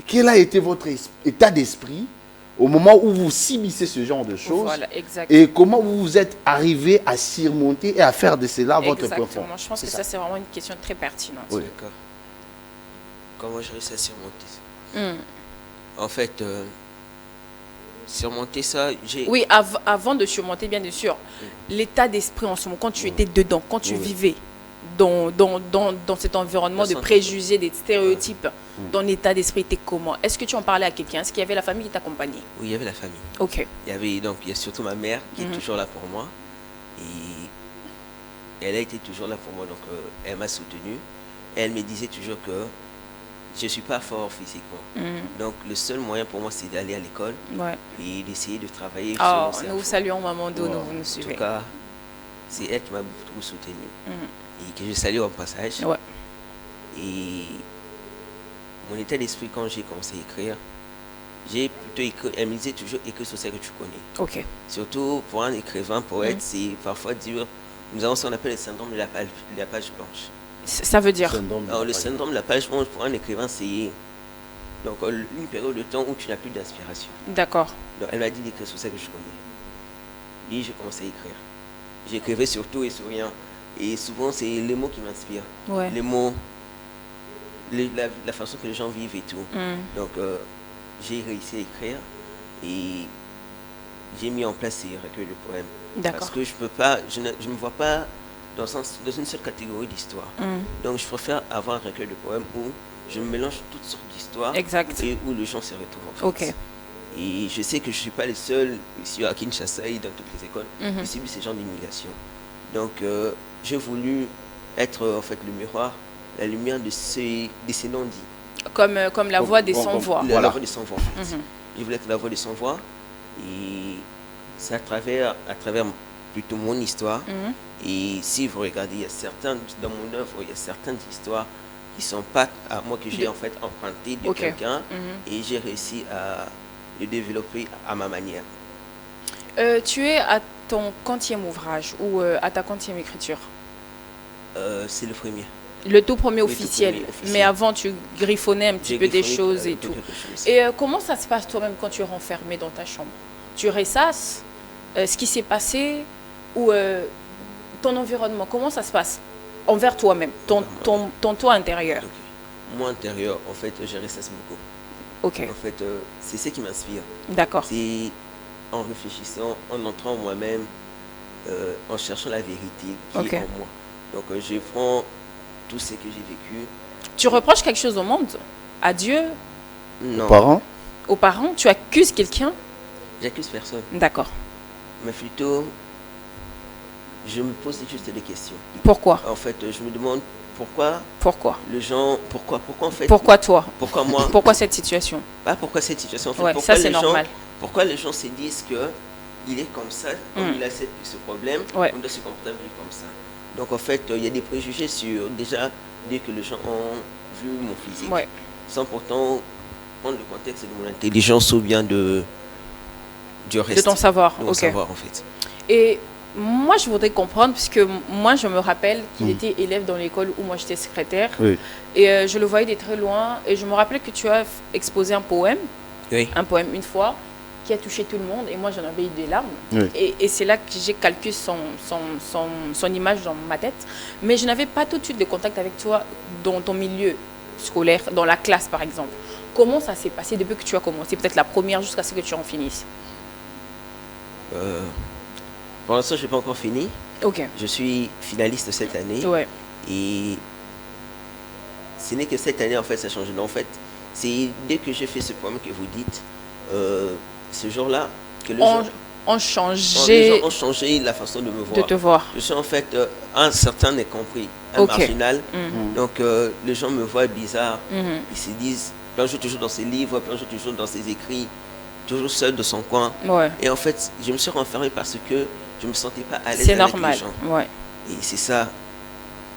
quel a été votre état d'esprit au moment où vous subissez ce genre de choses et comment vous vous êtes arrivé à surmonter et à faire de cela votre point fort. Je pense que ça c'est vraiment une question très pertinente. Oui. D'accord. Comment j'ai réussi à surmonter En fait, surmonter ça, Oui, avant de surmonter, bien sûr, l'état d'esprit en ce moment, quand tu étais dedans, quand tu vivais dans cet environnement de préjugés, des stéréotypes, ton état d'esprit était comment? Est-ce que tu en parlais à quelqu'un? Est-ce qu'il y avait la famille qui t'accompagnait? Oui, il y avait la famille. Ok. Il y a surtout ma mère qui est toujours là pour moi. Et elle a été toujours là pour moi, donc elle m'a soutenu. Elle me disait toujours que je ne suis pas fort physiquement. Donc, le seul moyen pour moi, c'est d'aller à l'école et d'essayer de travailler sur mon cerveau. Nous vous saluons Maman Do, vous nous suivez. En tout cas, c'est elle qui m'a beaucoup soutenu. Et que je salue au passage. Et mon état d'esprit, quand j'ai commencé à écrire, j'ai plutôt écrit, elle me disait toujours écris sur ce que tu connais. Ok. Surtout pour un écrivain, poète, c'est parfois dur. Nous avons ce qu'on appelle le syndrome de la page blanche. Ça veut dire le syndrome de la page blanche pour un écrivain, c'est donc une période de temps où tu n'as plus d'inspiration. D'accord. Donc elle m'a dit d'écrire sur ça que je connais. Et j'ai commencé à écrire. J'écrivais sur tout et sur rien. Et souvent, c'est les mots qui m'inspirent. Ouais. Les mots, la façon que les gens vivent et tout. Donc, j'ai réussi à écrire et j'ai mis en place ces recueils de poèmes. Parce que je peux pas, je ne me vois pas dans une seule catégorie d'histoire. Donc, je préfère avoir un recueil de poèmes où je mélange toutes sortes d'histoires et où les gens se retrouvent en fait. Et je sais que je ne suis pas le seul ici à Kinshasa et dans toutes les écoles qui subissent ces genres d'humiliation. Donc, j'ai voulu être en fait le miroir, la lumière de ces non-dits. Comme la voix des sans-voix. La voix des sans-voix en fait. Je voulais être la voix des sans-voix et c'est à travers plutôt mon histoire. Et si vous regardez, il y a certaines, dans mon œuvre, il y a certaines histoires qui ne sont pas à moi que j'ai en fait emprunté de quelqu'un et j'ai réussi à le développer à ma manière. Tu es à ton 40e ouvrage ou à ta 40e écriture? C'est le premier. Le tout premier officiel. Mais avant, tu griffonnais un petit peu des choses et tout. Et comment ça se passe toi-même quand tu es renfermé dans ta chambre? Tu ressasses ce qui s'est passé ou ton environnement? Comment ça se passe envers toi-même, ton toi intérieur? Moi intérieur, en fait, je ressasse beaucoup. En fait, c'est ce qui m'inspire. D'accord. C'est en réfléchissant, en entrant en moi-même, en cherchant la vérité qui est en moi. Donc, je prends tout ce que j'ai vécu. Tu reproches quelque chose au monde? À Dieu? Non. Aux parents? Aux parents? Tu accuses quelqu'un? J'accuse personne. D'accord. Mais plutôt, je me pose juste des questions. Pourquoi? En fait, je me demande pourquoi les gens, pourquoi en fait, pourquoi toi, pourquoi moi, pourquoi cette situation, pourquoi cette situation en fait, pourquoi ça c'est normal, pourquoi les gens se disent que il est comme ça, comme il a ce problème, on doit se comporter comme ça. Donc en fait, il y a des préjugés sur déjà dès que les gens ont vu mon physique, sans pourtant prendre le contexte de mon intelligence ou bien du reste de ton savoir, savoir en fait. Et moi, je voudrais comprendre, puisque moi, je me rappelle qu'il était élève dans l'école où moi, j'étais secrétaire. Et je le voyais de très loin. Et je me rappelais que tu as exposé un poème une fois, qui a touché tout le monde. Et moi, j'en avais eu des larmes. Et c'est là que j'ai calculé son image dans ma tête. Mais je n'avais pas tout de suite de contact avec toi dans ton milieu scolaire, dans la classe, par exemple. Comment ça s'est passé depuis que tu as commencé? Peut-être la première jusqu'à ce que tu en finisses. Pour l'instant, je n'ai pas encore fini. Je suis finaliste cette année. Et ce n'est que cette année, en fait, ça change. En fait, c'est dès que j'ai fait ce poème que vous dites, ce jour-là, que les gens ont changé la façon de me voir. De te voir. Je suis en fait un certain incompris, un marginal. Donc, les gens me voient bizarre. Ils se disent, plonge toujours dans ses livres, plonge toujours dans ses écrits, toujours seul de son coin. Et en fait, je me suis renfermé parce que je ne me sentais pas à l'aise avec normal. les gens. Et c'est ça,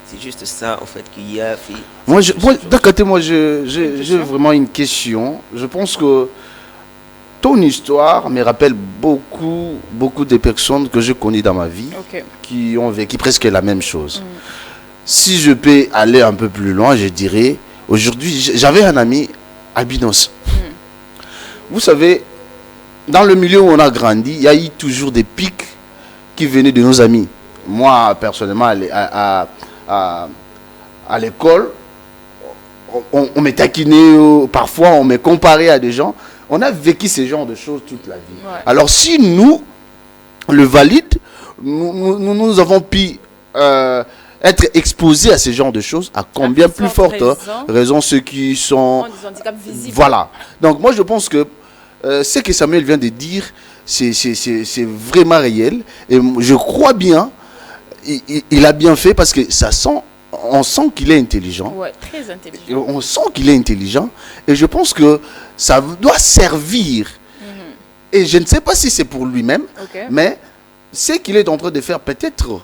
c'est juste ça en fait qui a fait. Moi, d'un côté, moi, j'ai vraiment une question. Je pense que ton histoire me rappelle beaucoup de personnes que je connais dans ma vie qui ont vécu presque la même chose. Si je peux aller un peu plus loin, je dirais, aujourd'hui, j'avais un ami albinos. Vous savez, dans le milieu où on a grandi, il y a eu toujours des pics qui venaient de nos amis. Moi, personnellement, à l'école, on m'est taquiné, parfois on m'est comparé à des gens. On a vécu ce genre de choses toute la vie. Alors si nous, le valide, nous avons pu être exposés à ce genre de choses, à combien plus forte raison ceux qui sont... Des handicaps visibles. Voilà. Donc moi je pense que ce que Samuel vient de dire, c'est vraiment réel. Et je crois bien, il a bien fait parce que on sent qu'il est intelligent. Très intelligent. On sent qu'il est intelligent. Et je pense que ça doit servir. Et je ne sais pas si c'est pour lui-même, mais ce qu'il est en train de faire, peut-être,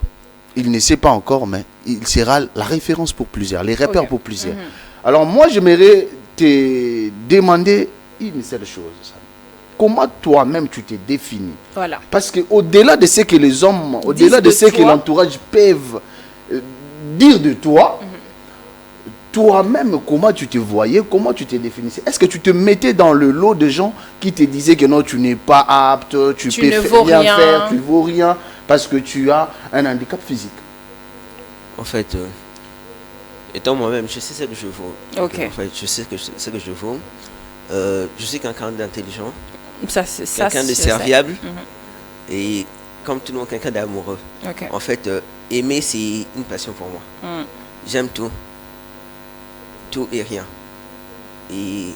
il ne sait pas encore, mais il sera la référence pour plusieurs, les repères pour plusieurs. Alors moi, j'aimerais te demander une seule chose. Comment toi-même tu t'es défini? Parce qu'au-delà de ce que les hommes, au-delà de ce que l'entourage peuvent dire de toi, toi-même, comment tu te voyais, comment tu t'es définissais? Est-ce que tu te mettais dans le lot de gens qui te disaient que non, tu n'es pas apte, tu peux rien faire, tu ne vaux rien, parce que tu as un handicap physique? En fait, étant moi-même, je sais ce que je vaux. Ok. En fait, je sais ce que je vaux. Je suis quelqu'un d'intelligent, quelqu'un de serviable et comme tout le monde, quelqu'un d'amoureux. Okay. En fait, aimer, c'est une passion pour moi. J'aime tout. Tout et rien. Et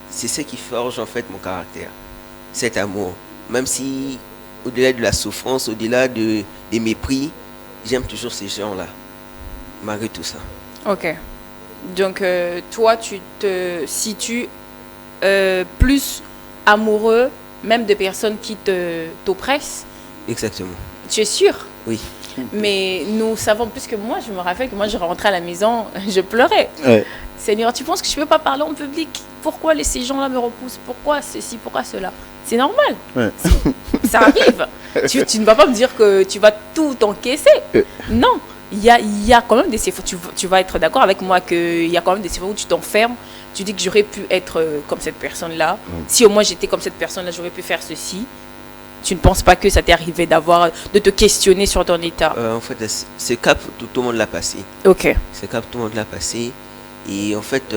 c'est ce qui forge en fait mon caractère. Cet amour. Même si, au-delà de la souffrance, au-delà des mépris, j'aime toujours ces gens-là. Malgré tout ça. Ok. Donc, toi, tu te situes plus amoureux, même de personnes qui t'oppressent. Exactement. Tu es sûr? Oui. Mais nous savons plus que moi. Je me rappelle que moi, je rentrais à la maison, je pleurais. Ouais. Seigneur, tu penses que je ne peux pas parler en public? Pourquoi ces gens-là me repoussent? Pourquoi ceci? Pourquoi cela? C'est normal. Ouais. Ça arrive. Tu ne vas pas me dire que tu vas tout encaisser. Non. Il y a quand même des fois, tu vas être d'accord avec moi qu'il y a quand même des fois où tu t'enfermes. Tu dis que j'aurais pu être comme cette personne-là. Si au moins j'étais comme cette personne-là, j'aurais pu faire ceci. Tu ne penses pas que ça t'est arrivé de te questionner sur ton état? En fait, ce cap, tout le monde l'a passé. Ok. Ce cap, tout le monde l'a passé. Et en fait,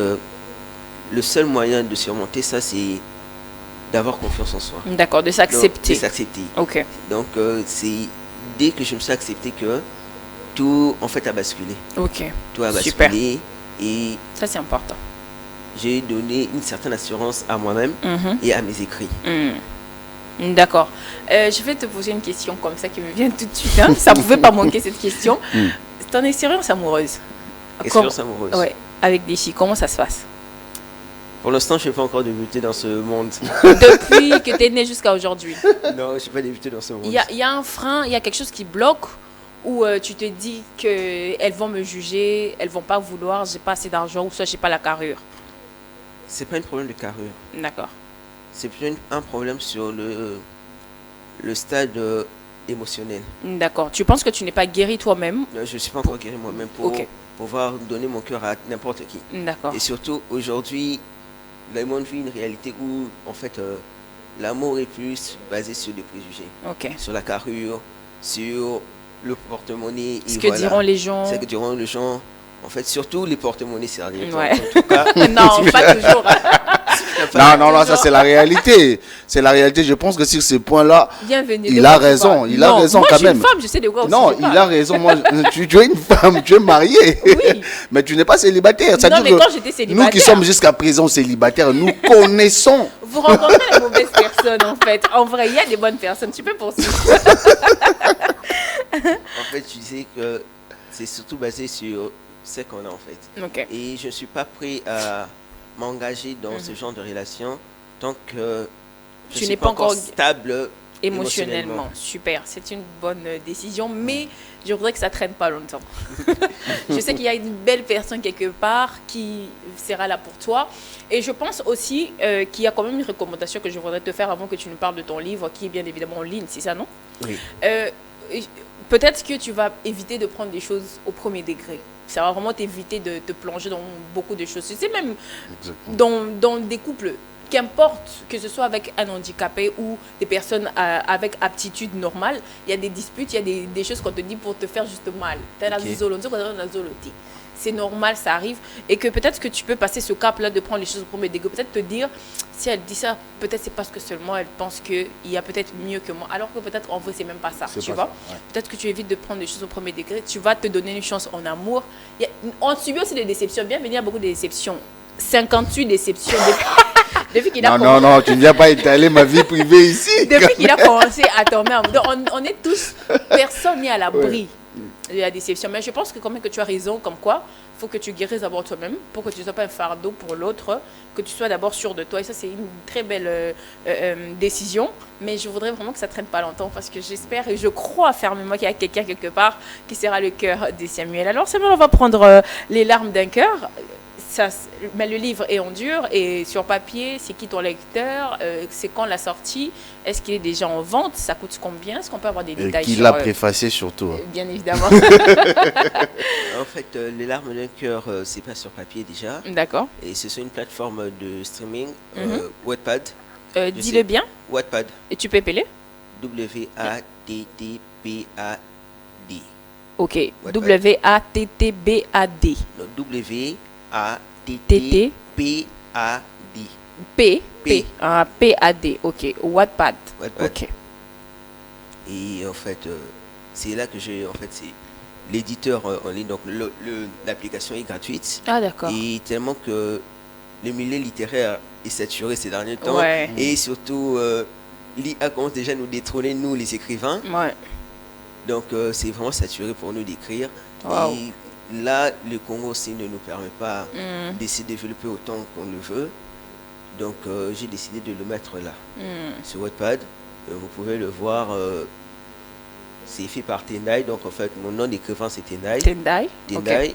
le seul moyen de surmonter ça, c'est d'avoir confiance en soi. D'accord, de s'accepter. De s'accepter. Ok. Donc, c'est dès que je me suis accepté que tout, en fait, a basculé. Ok. Tout a basculé. Super. Et ça, c'est important. J'ai donné une certaine assurance à moi-même et à mes écrits. D'accord. Je vais te poser une question comme ça qui me vient tout de suite. Hein. Ça ne pouvait pas manquer cette question. Ton expérience amoureuse. Expérience amoureuse. Ouais. Avec des filles, comment ça se passe? Pour l'instant, je n'ai pas encore débuté dans ce monde. Depuis que tu es né jusqu'à aujourd'hui? Non, je n'ai pas débuté dans ce monde. Il y a un frein, il y a quelque chose qui bloque où tu te dis qu'elles vont me juger, elles ne vont pas vouloir, j'ai pas assez d'argent ou soit j'ai pas la carrure. C'est pas un problème de carrure. D'accord. C'est plutôt un problème sur le stade émotionnel. D'accord. Tu penses que tu n'es pas guéri toi-même? Je ne suis pas encore guéri moi-même pour pouvoir donner mon cœur à n'importe qui. D'accord. Et surtout, aujourd'hui, le monde vit une réalité où, en fait, l'amour est plus basé sur des préjugés. Ok. Sur la carrure, sur le porte-monnaie. Ce que diront les gens. Ce que diront les gens. En fait, surtout les porte-monnaies sérieux. Ouais. En tout cas, non, pas toujours. Non, ça c'est la réalité. C'est la réalité. Je pense que sur ce point-là, il a raison. Il a raison quand même. Moi, je suis une femme, je sais de quoi aussi. Non, il a raison. Moi, tu es une femme, tu es mariée. Oui. Mais tu n'es pas célibataire. Non, mais quand j'étais célibataire. Nous qui sommes jusqu'à présent célibataires, nous connaissons. Vous rencontrez les mauvaises personnes en fait. En vrai, il y a des bonnes personnes. Tu peux poursuivre. En fait, tu sais que c'est surtout basé sur ce qu'on a en fait. Okay. Et je ne suis pas prêt à m'engager dans ce genre de relation tant que je ne suis pas encore stable émotionnellement. Super, c'est une bonne décision, mais je voudrais que ça ne traîne pas longtemps. Je sais qu'il y a une belle personne quelque part qui sera là pour toi. Et je pense aussi qu'il y a quand même une recommandation que je voudrais te faire avant que tu nous parles de ton livre, qui est bien évidemment en ligne, c'est ça, non? Oui. Peut-être que tu vas éviter de prendre des choses au premier degré. Ça va vraiment t'éviter de te plonger dans beaucoup de choses. Tu sais, même dans des couples, qu'importe que ce soit avec un handicapé ou des personnes avec aptitude normale, il y a des disputes, il y a des choses qu'on te dit pour te faire juste mal. C'est normal, ça arrive. Et que peut-être que tu peux passer ce cap-là de prendre les choses au premier degré. Peut-être te dire, si elle dit ça, peut-être c'est parce que seulement elle pense qu'il y a peut-être mieux que moi. Alors que peut-être en vrai, c'est même pas ça. Tu vois? Ouais. Peut-être que tu évites de prendre les choses au premier degré. Tu vas te donner une chance en amour. On subit aussi des déceptions. Bienvenue à beaucoup de déceptions. 58 déceptions. Depuis qu'il a non, tu ne viens pas étaler ma vie privée ici. Depuis qu'il a commencé à tomber. On est tous, personne n'est à l'abri de la déception. Mais je pense que quand même que tu as raison, comme quoi, il faut que tu guérisses d'abord toi-même pour que tu ne sois pas un fardeau pour l'autre, que tu sois d'abord sûr de toi. Et ça, c'est une très belle décision. Mais je voudrais vraiment que ça ne traîne pas longtemps parce que j'espère et je crois fermement qu'il y a quelqu'un quelque part qui sera le cœur de Samuel. Alors, Samuel, on va prendre les larmes d'un cœur. Mais le livre est en dur et sur papier, c'est qui ton lecteur, c'est quand la sortie, est-ce qu'il est déjà en vente, ça coûte combien, est-ce qu'on peut avoir des détails qui l'a préfacé surtout. Bien évidemment. En fait, les larmes d'un cœur, c'est pas sur papier déjà. D'accord. Et c'est sur une plateforme de streaming, Wattpad. Dis-le bien. Wattpad. Et tu peux appeler? WATTPAD. Ok. W-A-T-T-B-A-D. Non, W-A-T-T-B-A-D. P. P-A-D. Ok. Wattpad. Ok. Et en fait, c'est là que j'ai, en fait, c'est l'éditeur en ligne. Donc, l'application est gratuite. Ah, d'accord. Et tellement que le milieu littéraire est saturé ces derniers temps. Ouais. Et surtout, l'IA commence déjà à nous détrôner, nous, les écrivains. Ouais. Donc, c'est vraiment saturé pour nous d'écrire. Wow. Et là, le Congo aussi ne nous permet pas de se développer autant qu'on le veut. Donc, j'ai décidé de le mettre là, sur Wattpad. Vous pouvez le voir. C'est fait par Tendai. Donc, en fait, mon nom d'écrivain, c'est Tendai. Tendai. Tendai.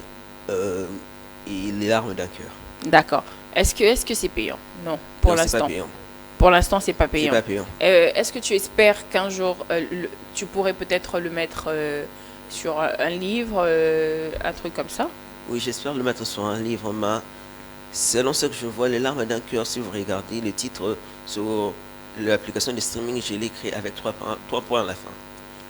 Et les larmes d'un cœur. D'accord. Est-ce que c'est payant? Non, pour Non, c'est l'instant. pas payant. Pour l'instant, c'est pas payant. C'est pas payant. Est-ce que tu espères qu'un jour, tu pourrais peut-être le mettre sur un livre, un truc comme ça? Oui, j'espère le mettre sur un livre, mais selon ce que je vois, les larmes d'un cœur, si vous regardez le titre sur l'application de streaming, je l'ai écrit avec 3 points à la fin.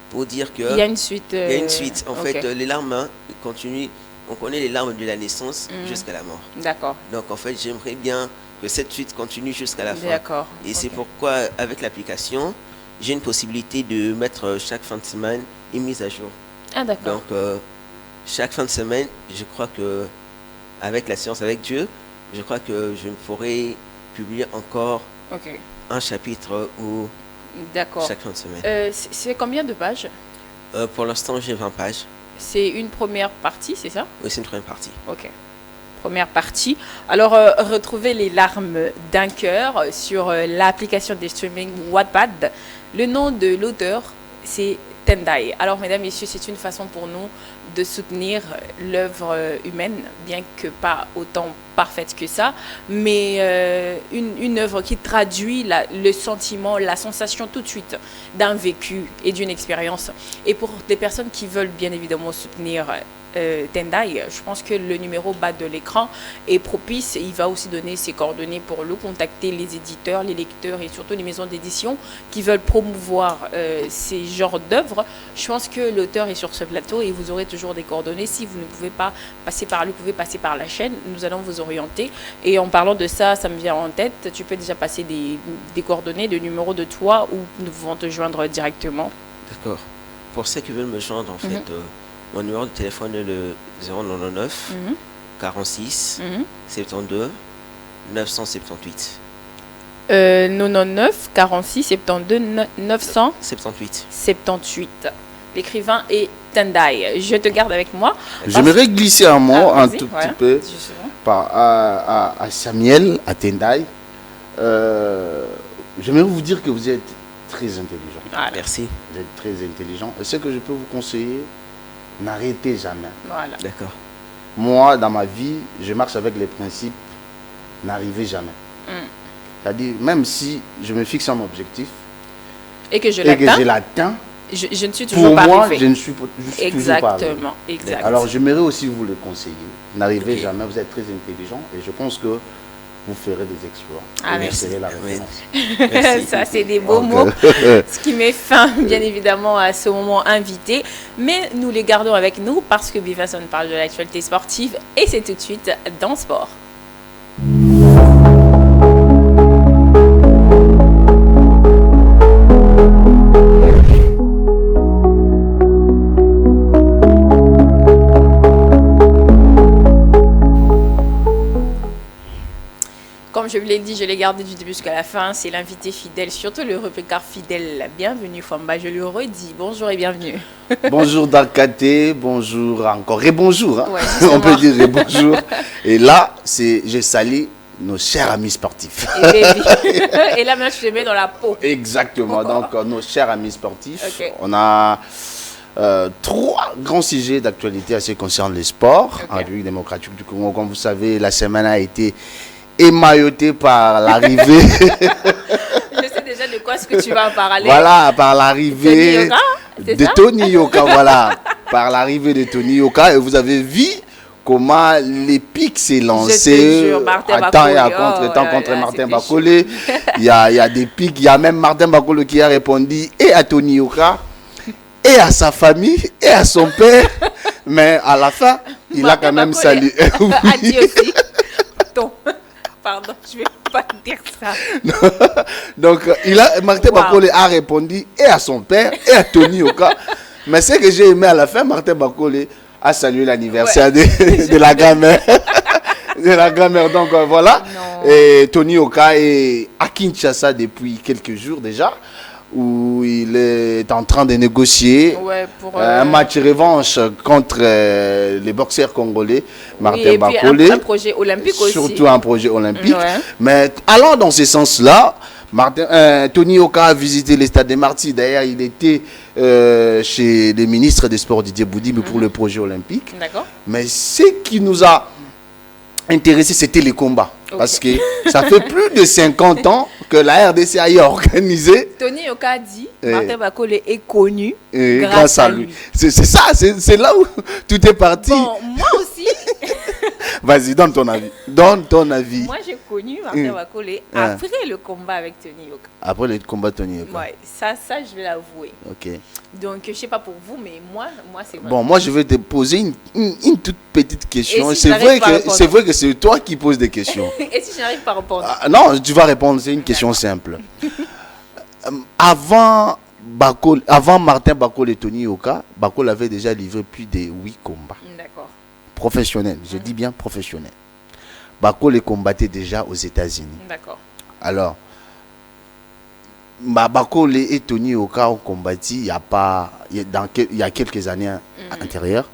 Pour dire que... Il y a une suite. Il y a une suite. En ok. fait, les larmes continuent. On connaît les larmes de la naissance jusqu'à la mort. D'accord. Donc, en fait, j'aimerais bien que cette suite continue jusqu'à la fin. D'accord. Et c'est Ok. pourquoi, avec l'application, j'ai une possibilité de mettre chaque fin de semaine une mise à jour. Ah, d'accord. Donc, chaque fin de semaine, je crois que, avec la séance avec Dieu, je crois que je pourrai publier encore Ok. un chapitre ou D'accord. chaque fin de semaine. C'est combien de pages? Pour l'instant, j'ai 20 pages. C'est une première partie, c'est ça? Oui, c'est une première partie. Ok. Première partie. Alors, retrouvez les larmes d'un cœur sur l'application de streaming Wattpad. Le nom de l'auteur, c'est Tendai. Alors, mesdames, messieurs, c'est une façon pour nous de soutenir l'œuvre humaine, bien que pas autant parfaite que ça, mais une œuvre qui traduit le sentiment, la sensation tout de suite d'un vécu et d'une expérience. Et pour des personnes qui veulent bien évidemment soutenir Tendai, je pense que le numéro bas de l'écran est propice. Il va aussi donner ses coordonnées pour le contacter, les éditeurs, les lecteurs et surtout les maisons d'édition qui veulent promouvoir ces genres d'œuvres. Je pense que l'auteur est sur ce plateau et vous aurez toujours des coordonnées. Si vous ne pouvez pas passer par lui, vous pouvez passer par la chaîne. Nous allons vous orienter. Et en parlant de ça, ça me vient en tête. Tu peux déjà passer des coordonnées, des numéros de toi où nous pouvons te joindre directement. D'accord. Pour ceux qui veulent me joindre, en fait, mon numéro de téléphone est le 099 46 72 978. 99 46 72 78. 978. L'écrivain est Tendai. Je te garde avec moi. J'aimerais glisser un mot, un tout ouais, petit peu, justement. à Samuel, à Tendai. J'aimerais vous dire que vous êtes très intelligent. Voilà. Merci. Vous êtes très intelligent. Et ce que je peux vous conseiller, n'arrêtez jamais. Voilà. D'accord. Moi, dans ma vie, je marche avec les principes n'arrivez jamais. C'est-à-dire, même si je me fixe un objectif Et que je et que je l'atteins, l'atteins, je ne suis toujours pour pas moi, arrivé. je ne suis toujours pas arrivé. Exactement. Exact. Alors, j'aimerais aussi vous le conseiller. N'arrivez Ok. jamais, vous êtes très intelligent et je pense que vous ferez des exploits. Ah, et vous merci. serez la Oui. référence. Merci. Ça, c'est des beaux Donc, mots. Ce qui met fin, bien évidemment, à ce moment invité. Mais nous les gardons avec nous parce que Bivasson parle de l'actualité sportive et c'est tout de suite dans Sport. Comme je vous l'ai dit, je l'ai gardé du début jusqu'à la fin. C'est l'invité fidèle, surtout le représentant fidèle. Bienvenue, Famba. Je le redis. Bonjour et bienvenue. Bonjour Darkaté, bonjour encore et bonjour. Hein. Ouais, on peut justement. dire et bonjour. Et là, je salue nos chers amis sportifs. Et là, maintenant, je te mets dans la peau. Exactement. Donc, nos chers amis sportifs, Ok. on a 3 grands sujets d'actualité à ce qui concerne les sports en Ok. République démocratique du Congo. Comme vous savez, la semaine a été émaillotée par l'arrivée. Je sais déjà de quoi est-ce que tu vas en parler. Voilà, par l'arrivée Tony Yoka, c'est de ça? Tony Yoka. Voilà, par l'arrivée de Tony Yoka. Et vous avez vu comment l'Epic s'est lancé jure, Martin à temps et à Bakole, contre-temps oh, contre là, Martin c'était Bakole. Il y a des pics, il y a même Martin Bakole qui a répondu et à Tony Yoka. et à sa famille et à son père. Mais à la fin, il a quand même salué. Oui. A dit aussi. Pardon, je ne vais pas dire ça. Donc, Martin Bakole a répondu et à son père et à Tony Yoka. Mais ce que j'ai aimé à la fin, Martin Bakole a salué l'anniversaire de la grand-mère. De la grand-mère. Donc voilà. Non. Et Tony Yoka est à Kinshasa depuis quelques jours déjà, où il est en train de négocier un match revanche contre les boxeurs congolais. Martin Bakole. Un projet olympique aussi. Surtout un projet olympique. Ouais. Mais allant dans ce sens-là, Tony Yoka a visité les stades des Martyrs. D'ailleurs, il était chez le ministre des Sports Didier Boudi, mais pour le projet olympique. D'accord. Mais ce qui nous a intéressé, c'était les combats. Okay. Parce que ça fait plus de 50 ans que la RDC a organisé. Tony Yoka a dit Martin Bakole est connu grâce à lui. C'est ça, c'est là où tout est parti. Bon, moi aussi. Vas-y, donne ton avis. Donne ton avis. Moi, j'ai connu Martin Bakole après le combat avec Tony Yoka. Après le combat de Tony Yoka. Ouais, ça, je vais l'avouer. Ok. Donc, je ne sais pas pour vous, mais moi c'est vrai. Bon, moi, je vais te poser une toute petite question. Si c'est vrai que c'est toi qui poses des questions. Et si je n'arrive pas à répondre? Non, tu vas répondre. C'est une question simple. Avant Martin Bakole et Tony Yoka, Bakole avait déjà livré plus de 8 combats. D'accord. Professionnels, je dis bien professionnels. Bakole combattait déjà aux États-Unis. D'accord. Alors, Bakole et Tony Yoka ont combattu il y a quelques années antérieures.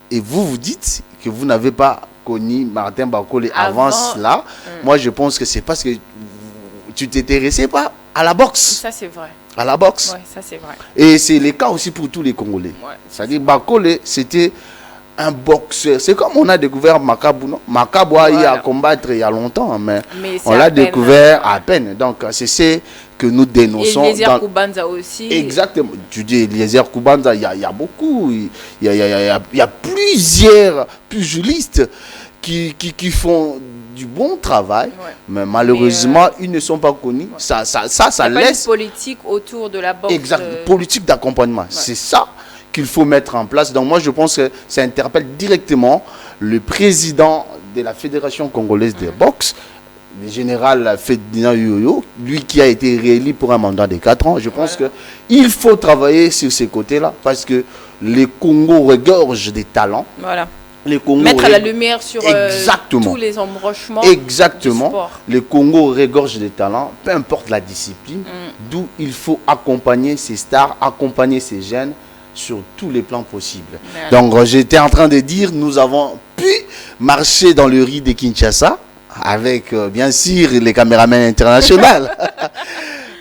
Et vous dites que vous n'avez pas connu Martin Bakole avant cela. Moi, je pense que c'est parce que tu t'intéressais pas à la boxe. Ça, c'est vrai. À la boxe. Oui, ça, c'est vrai. Et c'est le cas aussi pour tous les Congolais. Ouais, c'est-à-dire Bakole, c'était un boxeur. C'est comme on a découvert Makabu, non? Makabu a eu à combattre il y a longtemps, mais on l'a découvert à peine. Donc, c'est ce que nous dénonçons. Et Eliezer Kubanza aussi. Exactement. Tu dis Eliezer Kubanza, il y a beaucoup. Il y a plusieurs pugilistes qui font du bon travail, mais malheureusement, ils ne sont pas connus. Ça laisse... une politique autour de la boxe. Exact. Politique d'accompagnement. C'est ça qu'il faut mettre en place. Donc moi, je pense que ça interpelle directement le président de la Fédération congolaise de boxe, le général Ferdinand Yoyo, lui qui a été réélu pour un mandat de 4 ans. Je pense qu'il faut travailler sur ces côtés-là parce que les Congos regorgent des talents. Voilà. Les Congos mettre la lumière sur tous les embranchements. Exactement. Du sport. Les Congos regorgent des talents, peu importe la discipline, d'où il faut accompagner ces stars, accompagner ces jeunes sur tous les plans possibles. Donc j'étais en train de dire, nous avons pu marcher dans le riz de Kinshasa avec bien sûr les caméramans internationaux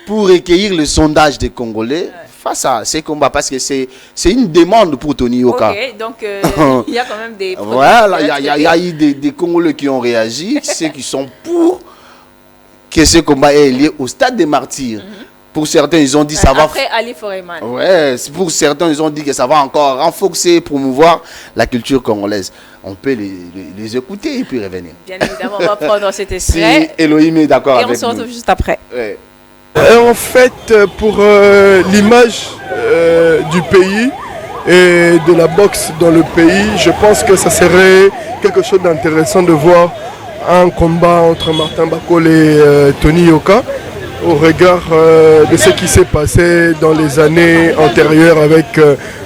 pour recueillir le sondage des Congolais face à ces combats, parce que c'est une demande pour Tony Yoka. Ok, donc il y a quand même des... Voilà, il y a eu des Congolais qui ont réagi, ceux qui sont pour que ce combat est lié au stade des Martyrs. Pour certains, ils ont dit ça va... Après Ali Foreman. Ouais, pour certains, ils ont dit que ça va encore renforcer, promouvoir la culture congolaise. On peut les écouter et puis revenir. Bien évidemment, on va prendre cet extrait. Si Elohim est d'accord avec nous. Et on se retrouve juste après. Ouais. En fait, pour l'image du pays et de la boxe dans le pays, je pense que ça serait quelque chose d'intéressant de voir un combat entre Martin Bakole et Tony Yoka, au regard de ce qui s'est passé dans les années antérieures avec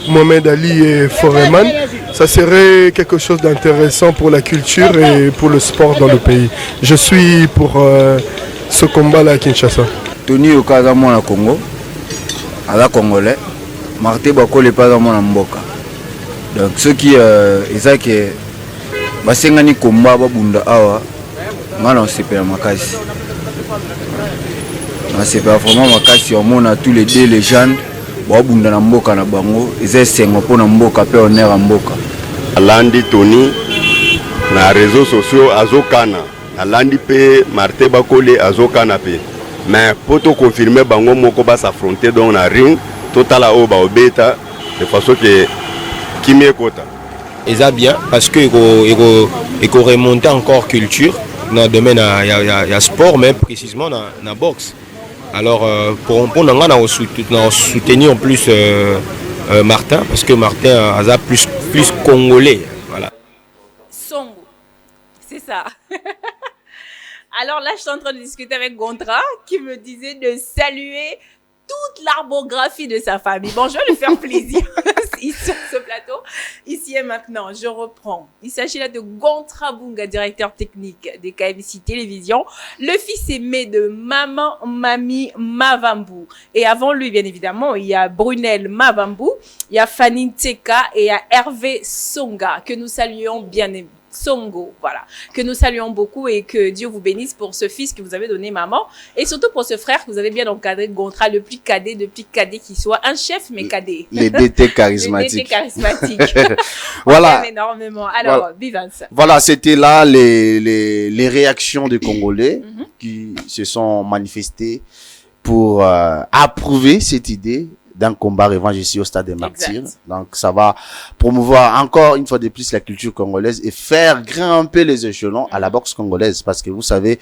Mohamed Ali et Foreman. Ça serait quelque chose d'intéressant pour la culture et pour le sport dans le pays. Je suis pour ce combat-là à Kinshasa. Tony Yoka aza mwana Congo, aza congolais. Martin Bakole pas aza mwana mboka. Donc ceux qui eza ke basengani komba babunda awa ngana osepela makasi. C'est pas vraiment makasi on a tous les deux les jeunes babunda na mboka na bango eza sengo pona mboka pe honneur ya mboka. Alandi Tony na réseaux sociaux azokana. Alandi pe Martin Bakole azokana pe. Mais pour te confirmer bango moko ba s'affronter dans la ring total a oba obeta de façon que qui m'écoute. Et ça bien parce que il faut remonter encore culture dans le domaine il y a sport mais précisément dans la boxe. Alors pour nous soutenir en plus Martin, parce que Martin a plus congolais. Voilà. Songo, c'est ça. Alors là, je suis en train de discuter avec Gontra qui me disait de saluer toute l'arbographie de sa famille. Bon, je vais lui faire plaisir ici sur ce plateau. Ici et maintenant, je reprends. Il s'agit là de Gontra Bunga, directeur technique des KMC Télévision, le fils aimé de Maman Mami Mavambu. Et avant lui, bien évidemment, il y a Brunel Mavambu, il y a Fanny Teka et il y a Hervé Songa, que nous saluons bien évidemment. Songo, voilà, que nous saluons beaucoup et que Dieu vous bénisse pour ce fils que vous avez donné maman et surtout pour ce frère que vous avez bien encadré, Gontra, le plus cadet qui soit, un chef mais cadet. Les DT charismatiques. Les DT charismatiques. Voilà. Énormément. Alors, voilà. Bivance. Voilà, c'était là les réactions des Congolais qui se sont manifestés pour approuver cette idée d'un combat revanche ici au Stade des Martyrs. Donc, ça va promouvoir encore une fois de plus la culture congolaise et faire grimper les échelons à la boxe congolaise. Parce que vous savez,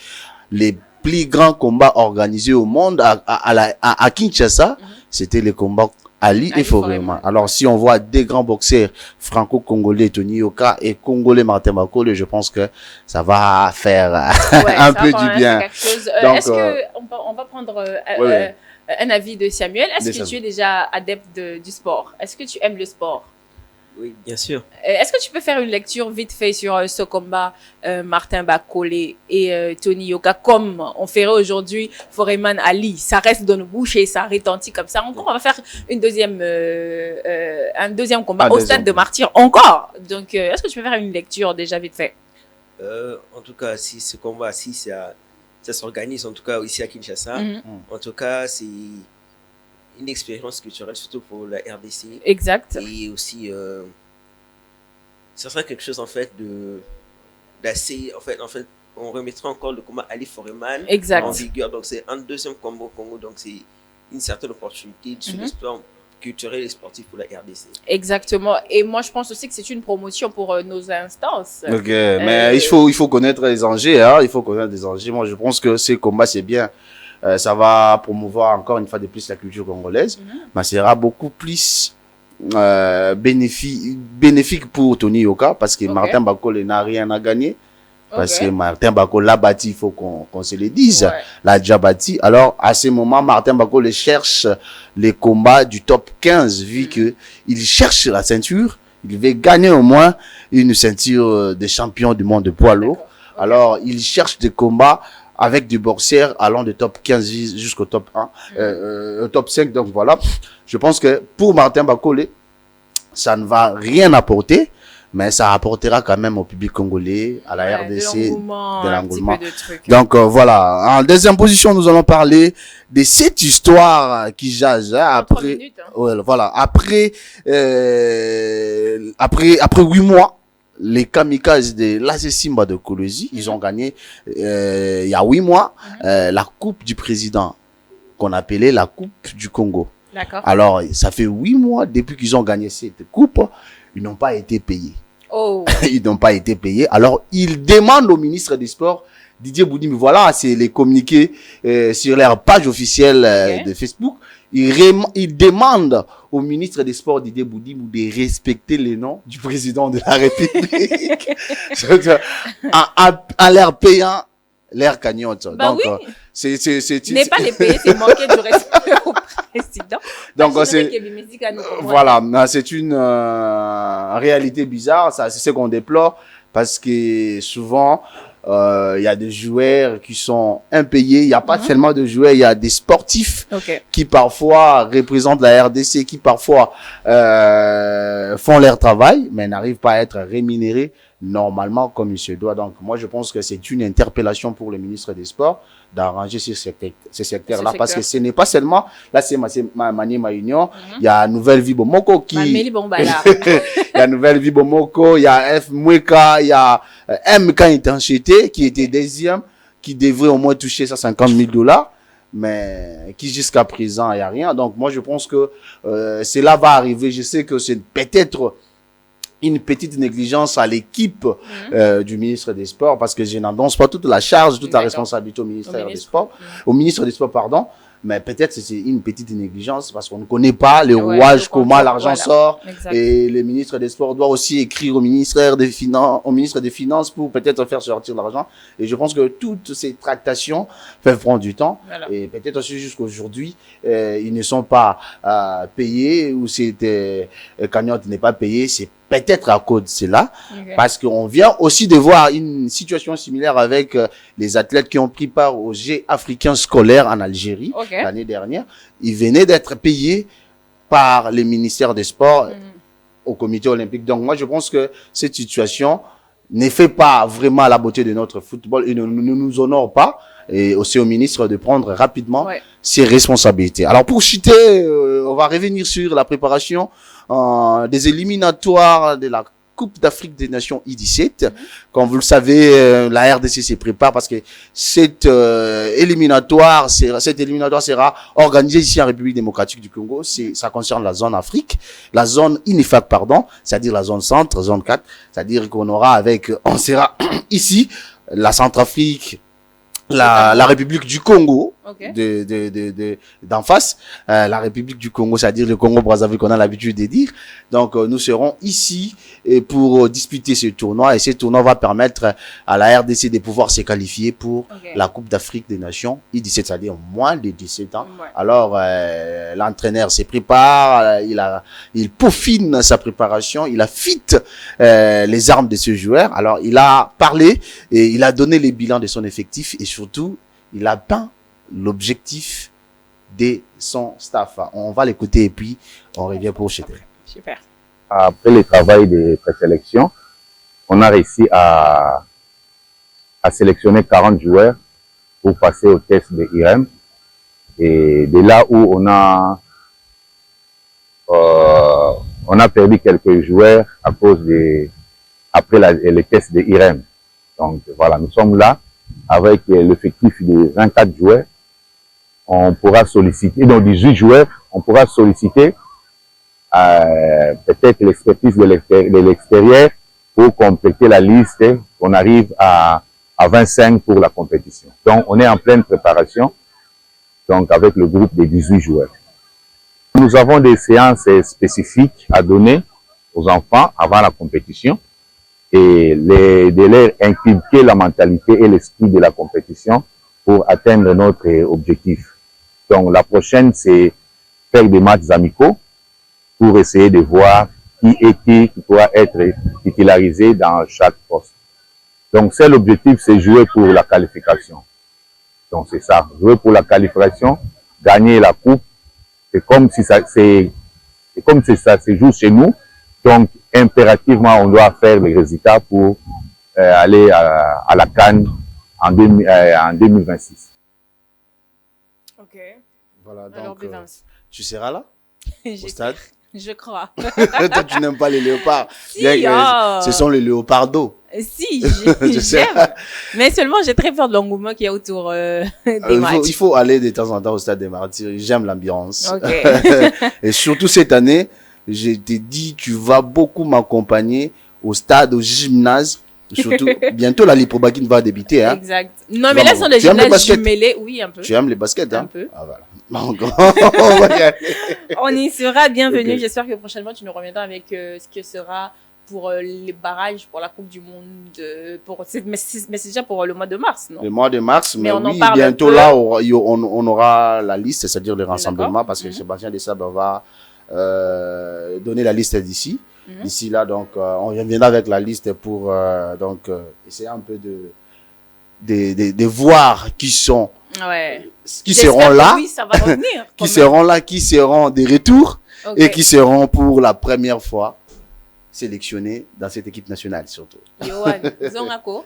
les plus grands combats organisés au monde à Kinshasa, c'était les combats Ali et Foreman. Alors, si on voit des grands boxeurs franco-congolais, Tony Yoka et congolais Martin Bakole, je pense que ça va faire un peu du bien. Est-ce qu'on va prendre un avis de Samuel? Est-ce que tu es déjà adepte du sport? Est-ce que tu aimes le sport? Oui, bien sûr. Est-ce que tu peux faire une lecture vite fait sur ce combat Martin Bakole et Tony Yoka, comme on ferait aujourd'hui Foreman Ali? Ça reste dans nos bouches et ça retentit comme ça. Encore, on va faire un deuxième combat au Stade de Martyrs encore. Donc, est-ce que tu peux faire une lecture déjà vite fait? En tout cas, si ce combat, si ça s'organise, en tout cas ici à Kinshasa, en tout cas, c'est une expérience culturelle, surtout pour la RDC. Exact. Et aussi, ça sera quelque chose en fait d'assez, en fait, on remettra encore le combat Ali Foreman en vigueur. Donc c'est un deuxième combat au Congo, donc c'est une certaine opportunité sur l'histoire culturelle et sportive pour la RDC. Exactement. Et moi, je pense aussi que c'est une promotion pour nos instances. Ok, mais il faut connaître les enjeux, hein. Il faut connaître les enjeux. Moi, je pense que ces combats, c'est bien. Ça va promouvoir encore une fois de plus la culture congolaise, mais ça sera beaucoup plus bénéfique pour Tony Yoka parce que Martin Bakole n'a rien à gagner. Parce que Martin Bakole l'a bâti, il faut qu'on se le dise. L'a déjà bâti. Alors, à ce moment, Martin Bakole cherche les combats du top 15, vu que il cherche la ceinture. Il veut gagner au moins une ceinture de champion du monde de poids lourd. Alors, il cherche des combats avec des boxeurs allant de top 15 jusqu'au top 1, top 5. Donc voilà, je pense que pour Martin Bakole, ça ne va rien apporter, mais ça apportera quand même au public congolais, à la RDC, de l'engouement. Donc voilà, en deuxième position, nous allons parler de cette histoire qui jase après, voilà, après 8 mois. Les kamikazes de l'AC Simba de Kolwezi, ils ont gagné il y a 8 mois la coupe du président qu'on appelait la coupe du Congo. Alors, ça fait 8 mois depuis qu'ils ont gagné cette coupe, ils n'ont pas été payés. Ils n'ont pas été payés. Alors, ils demandent au ministre des Sports, Didier Boudimou, voilà, c'est les communiqués sur leur page officielle de Facebook. Il demande au ministre des Sports, Didier Boudimou, de respecter les noms du président de la République en leur payant leur cagnotte. Bah donc, oui. Ce n'est pas les payer, c'est manquer du respect au président. Donc, voilà, c'est une réalité bizarre. Ça, c'est ce qu'on déplore parce que souvent, il y a des joueurs qui sont impayés. Il n'y a pas seulement de joueurs, il y a des sportifs qui parfois représentent la RDC, qui parfois font leur travail, mais n'arrivent pas à être rémunérés normalement comme il se doit. Donc moi je pense que c'est une interpellation pour le ministre des Sports d'arranger ces secteurs-là, parce que ce n'est pas seulement, là c'est Maniema Union, il y a Nouvelle Vie Bomoko qui... il y a Nouvelle Vie Bomoko, il y a F Mweka, il y a MK Intensité qui était deuxième, qui devrait au moins toucher $150,000, mais qui jusqu'à présent il n'y a rien. Donc moi je pense que cela va arriver. Je sais que c'est peut-être une petite négligence à l'équipe du ministre des Sports, parce que je n'annonce pas toute la charge, toute la responsabilité au ministère des Sports, au ministre des Sports, pardon. mais peut-être c'est une petite négligence parce qu'on ne connaît pas les rouages, comment l'argent sort. Exact. Et le ministre des Sports doit aussi écrire au ministre des Finances pour peut-être faire sortir l'argent. Et je pense que toutes ces tractations peuvent prendre du temps. Voilà. Et peut-être aussi jusqu'aujourd'hui, ils ne sont pas payés ou c'était Cagnotte n'est pas payé. C'est peut-être à cause de cela, parce qu'on vient aussi de voir une situation similaire avec les athlètes qui ont pris part aux Jeux africains scolaires en Algérie l'année dernière. Ils venaient d'être payés par les ministères des Sports au comité olympique. Donc moi, je pense que cette situation ne fait pas vraiment la beauté de notre football et ne nous honore pas. Et aussi au ministre de prendre rapidement ses responsabilités. Alors pour chuter, on va revenir sur la préparation des éliminatoires de la Coupe d'Afrique des Nations I-17. Comme vous le savez, la RDC se prépare parce que cette éliminatoire sera organisée ici en République démocratique du Congo. Ça concerne la zone Afrique, la zone INIFAC, c'est-à-dire la zone centre, zone 4. C'est-à-dire qu'on sera ici, la Centrafrique, la République du Congo, d'en face, la République du Congo, c'est-à-dire le Congo-Brazzaville qu'on a l'habitude de dire. Donc, nous serons ici pour disputer ce tournoi et ce tournoi va permettre à la RDC de pouvoir se qualifier pour la Coupe d'Afrique des Nations I-17, c'est-à-dire moins de 17 ans. Alors, l'entraîneur se prépare, il peaufine sa préparation, il affite les armes de ce joueur. Alors, il a parlé et il a donné les bilans de son effectif et surtout, il a peint l'objectif de son staff. On va l'écouter et puis on revient pour jeter. Super. Après le travail de présélection, on a réussi à sélectionner 40 joueurs pour passer au test de IREM. Et de là où on a perdu quelques joueurs à cause après le test de IREM. Donc voilà, nous sommes là avec l'effectif de 24 joueurs. On pourra solliciter, donc 18 joueurs, on pourra solliciter peut-être l'expertise de l'extérieur pour compléter la liste. On arrive à 25 pour la compétition. Donc on est en pleine préparation, donc avec le groupe de 18 joueurs. Nous avons des séances spécifiques à donner aux enfants avant la compétition et de leur inculquer la mentalité et l'esprit de la compétition pour atteindre notre objectif. Donc la prochaine, c'est faire des matchs amicaux pour essayer de voir qui pourra être titularisé dans chaque poste. Donc c'est l'objectif, c'est jouer pour la qualification. Donc c'est ça, jouer pour la qualification, gagner la coupe. C'est comme si ça se joue chez nous. Donc impérativement, on doit faire les résultats pour aller à la CAN en 2026. Ok. Voilà, donc tu seras là au stade? Je crois. Toi, tu n'aimes pas les léopards. Si, ce sont les léopardos. Si, j'aime. Mais seulement, j'ai très peur de l'engouement qu'il y a autour des matchs. Il faut aller de temps en temps au stade des Martyrs. J'aime l'ambiance. Okay. Et surtout cette année, je t'ai dit, tu vas beaucoup m'accompagner au stade, au gymnase. Surtout, bientôt la Lipobakin va débuter. Hein. Exact. Non, mais là, sont des gymnases jumelés. Oui, un peu. Tu aimes les baskets, hein? Un peu. Ah, voilà. On y sera bienvenue. Okay. J'espère que prochainement, tu nous reviendras avec ce que sera pour les barrages pour la Coupe du Monde. Mais c'est déjà pour le mois de mars, non? Le mois de mars, mais oui, bientôt là, on aura la liste, c'est-à-dire le rassemblement, parce que Sébastien Desabre va donner la liste d'ici. D'ici là, donc, on reviendra avec la liste pour essayer un peu de voir qui sont, qui seront là, oui, ça va revenir, qui seront là, qui seront des retours et qui seront pour la première fois sélectionnés dans cette équipe nationale surtout. Yohan, Zongako.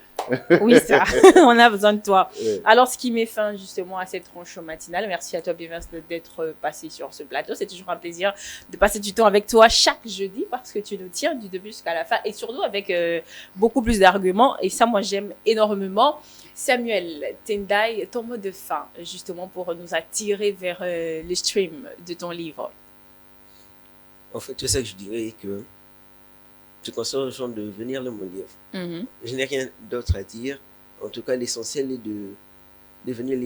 Oui, ça, on a besoin de toi. Alors, ce qui met fin justement à cette tranche matinale, merci à toi, Bivens, d'être passé sur ce plateau. C'est toujours un plaisir de passer du temps avec toi chaque jeudi parce que tu nous tiens du début jusqu'à la fin et surtout avec beaucoup plus d'arguments. Et ça, moi, j'aime énormément. Samuel Tendai, ton mot de fin, justement, pour nous attirer vers le stream de ton livre. En fait, c'est ça que je dirais que je conseille aux gens de venir lire mon livre. Je n'ai rien d'autre à dire. En tout cas, l'essentiel est de venir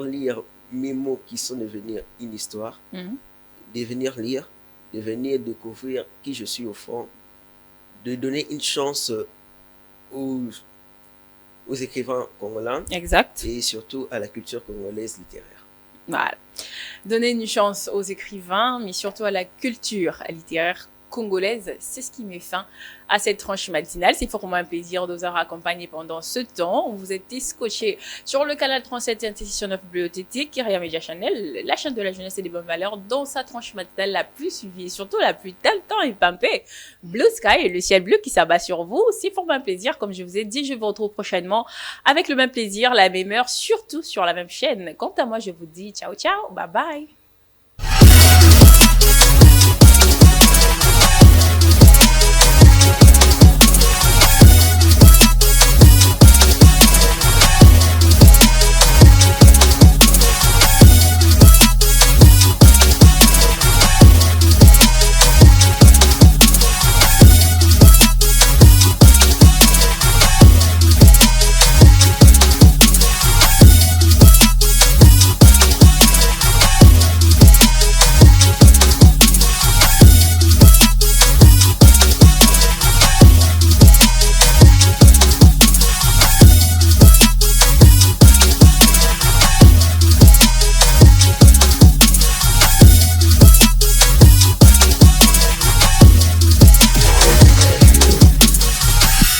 lire mes mots qui sont devenir une histoire, de venir lire, de venir découvrir qui je suis au fond, de donner une chance aux écrivains congolais. Exact. Et surtout à la culture congolaise littéraire. Voilà. Donner une chance aux écrivains, mais surtout à la culture littéraire congolaise, c'est ce qui met fin à cette tranche matinale. C'est vraiment un plaisir de vous avoir accompagné pendant ce temps. Vous êtes scotché sur le canal 37 Intersection 9 BOTT, Kyria Media Channel, la chaîne de la jeunesse et des bonnes valeurs, dans sa tranche matinale la plus suivie et surtout la plus temps et pampée. Blue Sky, le ciel bleu qui s'abat sur vous. C'est vraiment un plaisir. Comme je vous ai dit, je vous retrouve prochainement avec le même plaisir, la même heure, surtout sur la même chaîne. Quant à moi, je vous dis ciao, ciao, bye bye.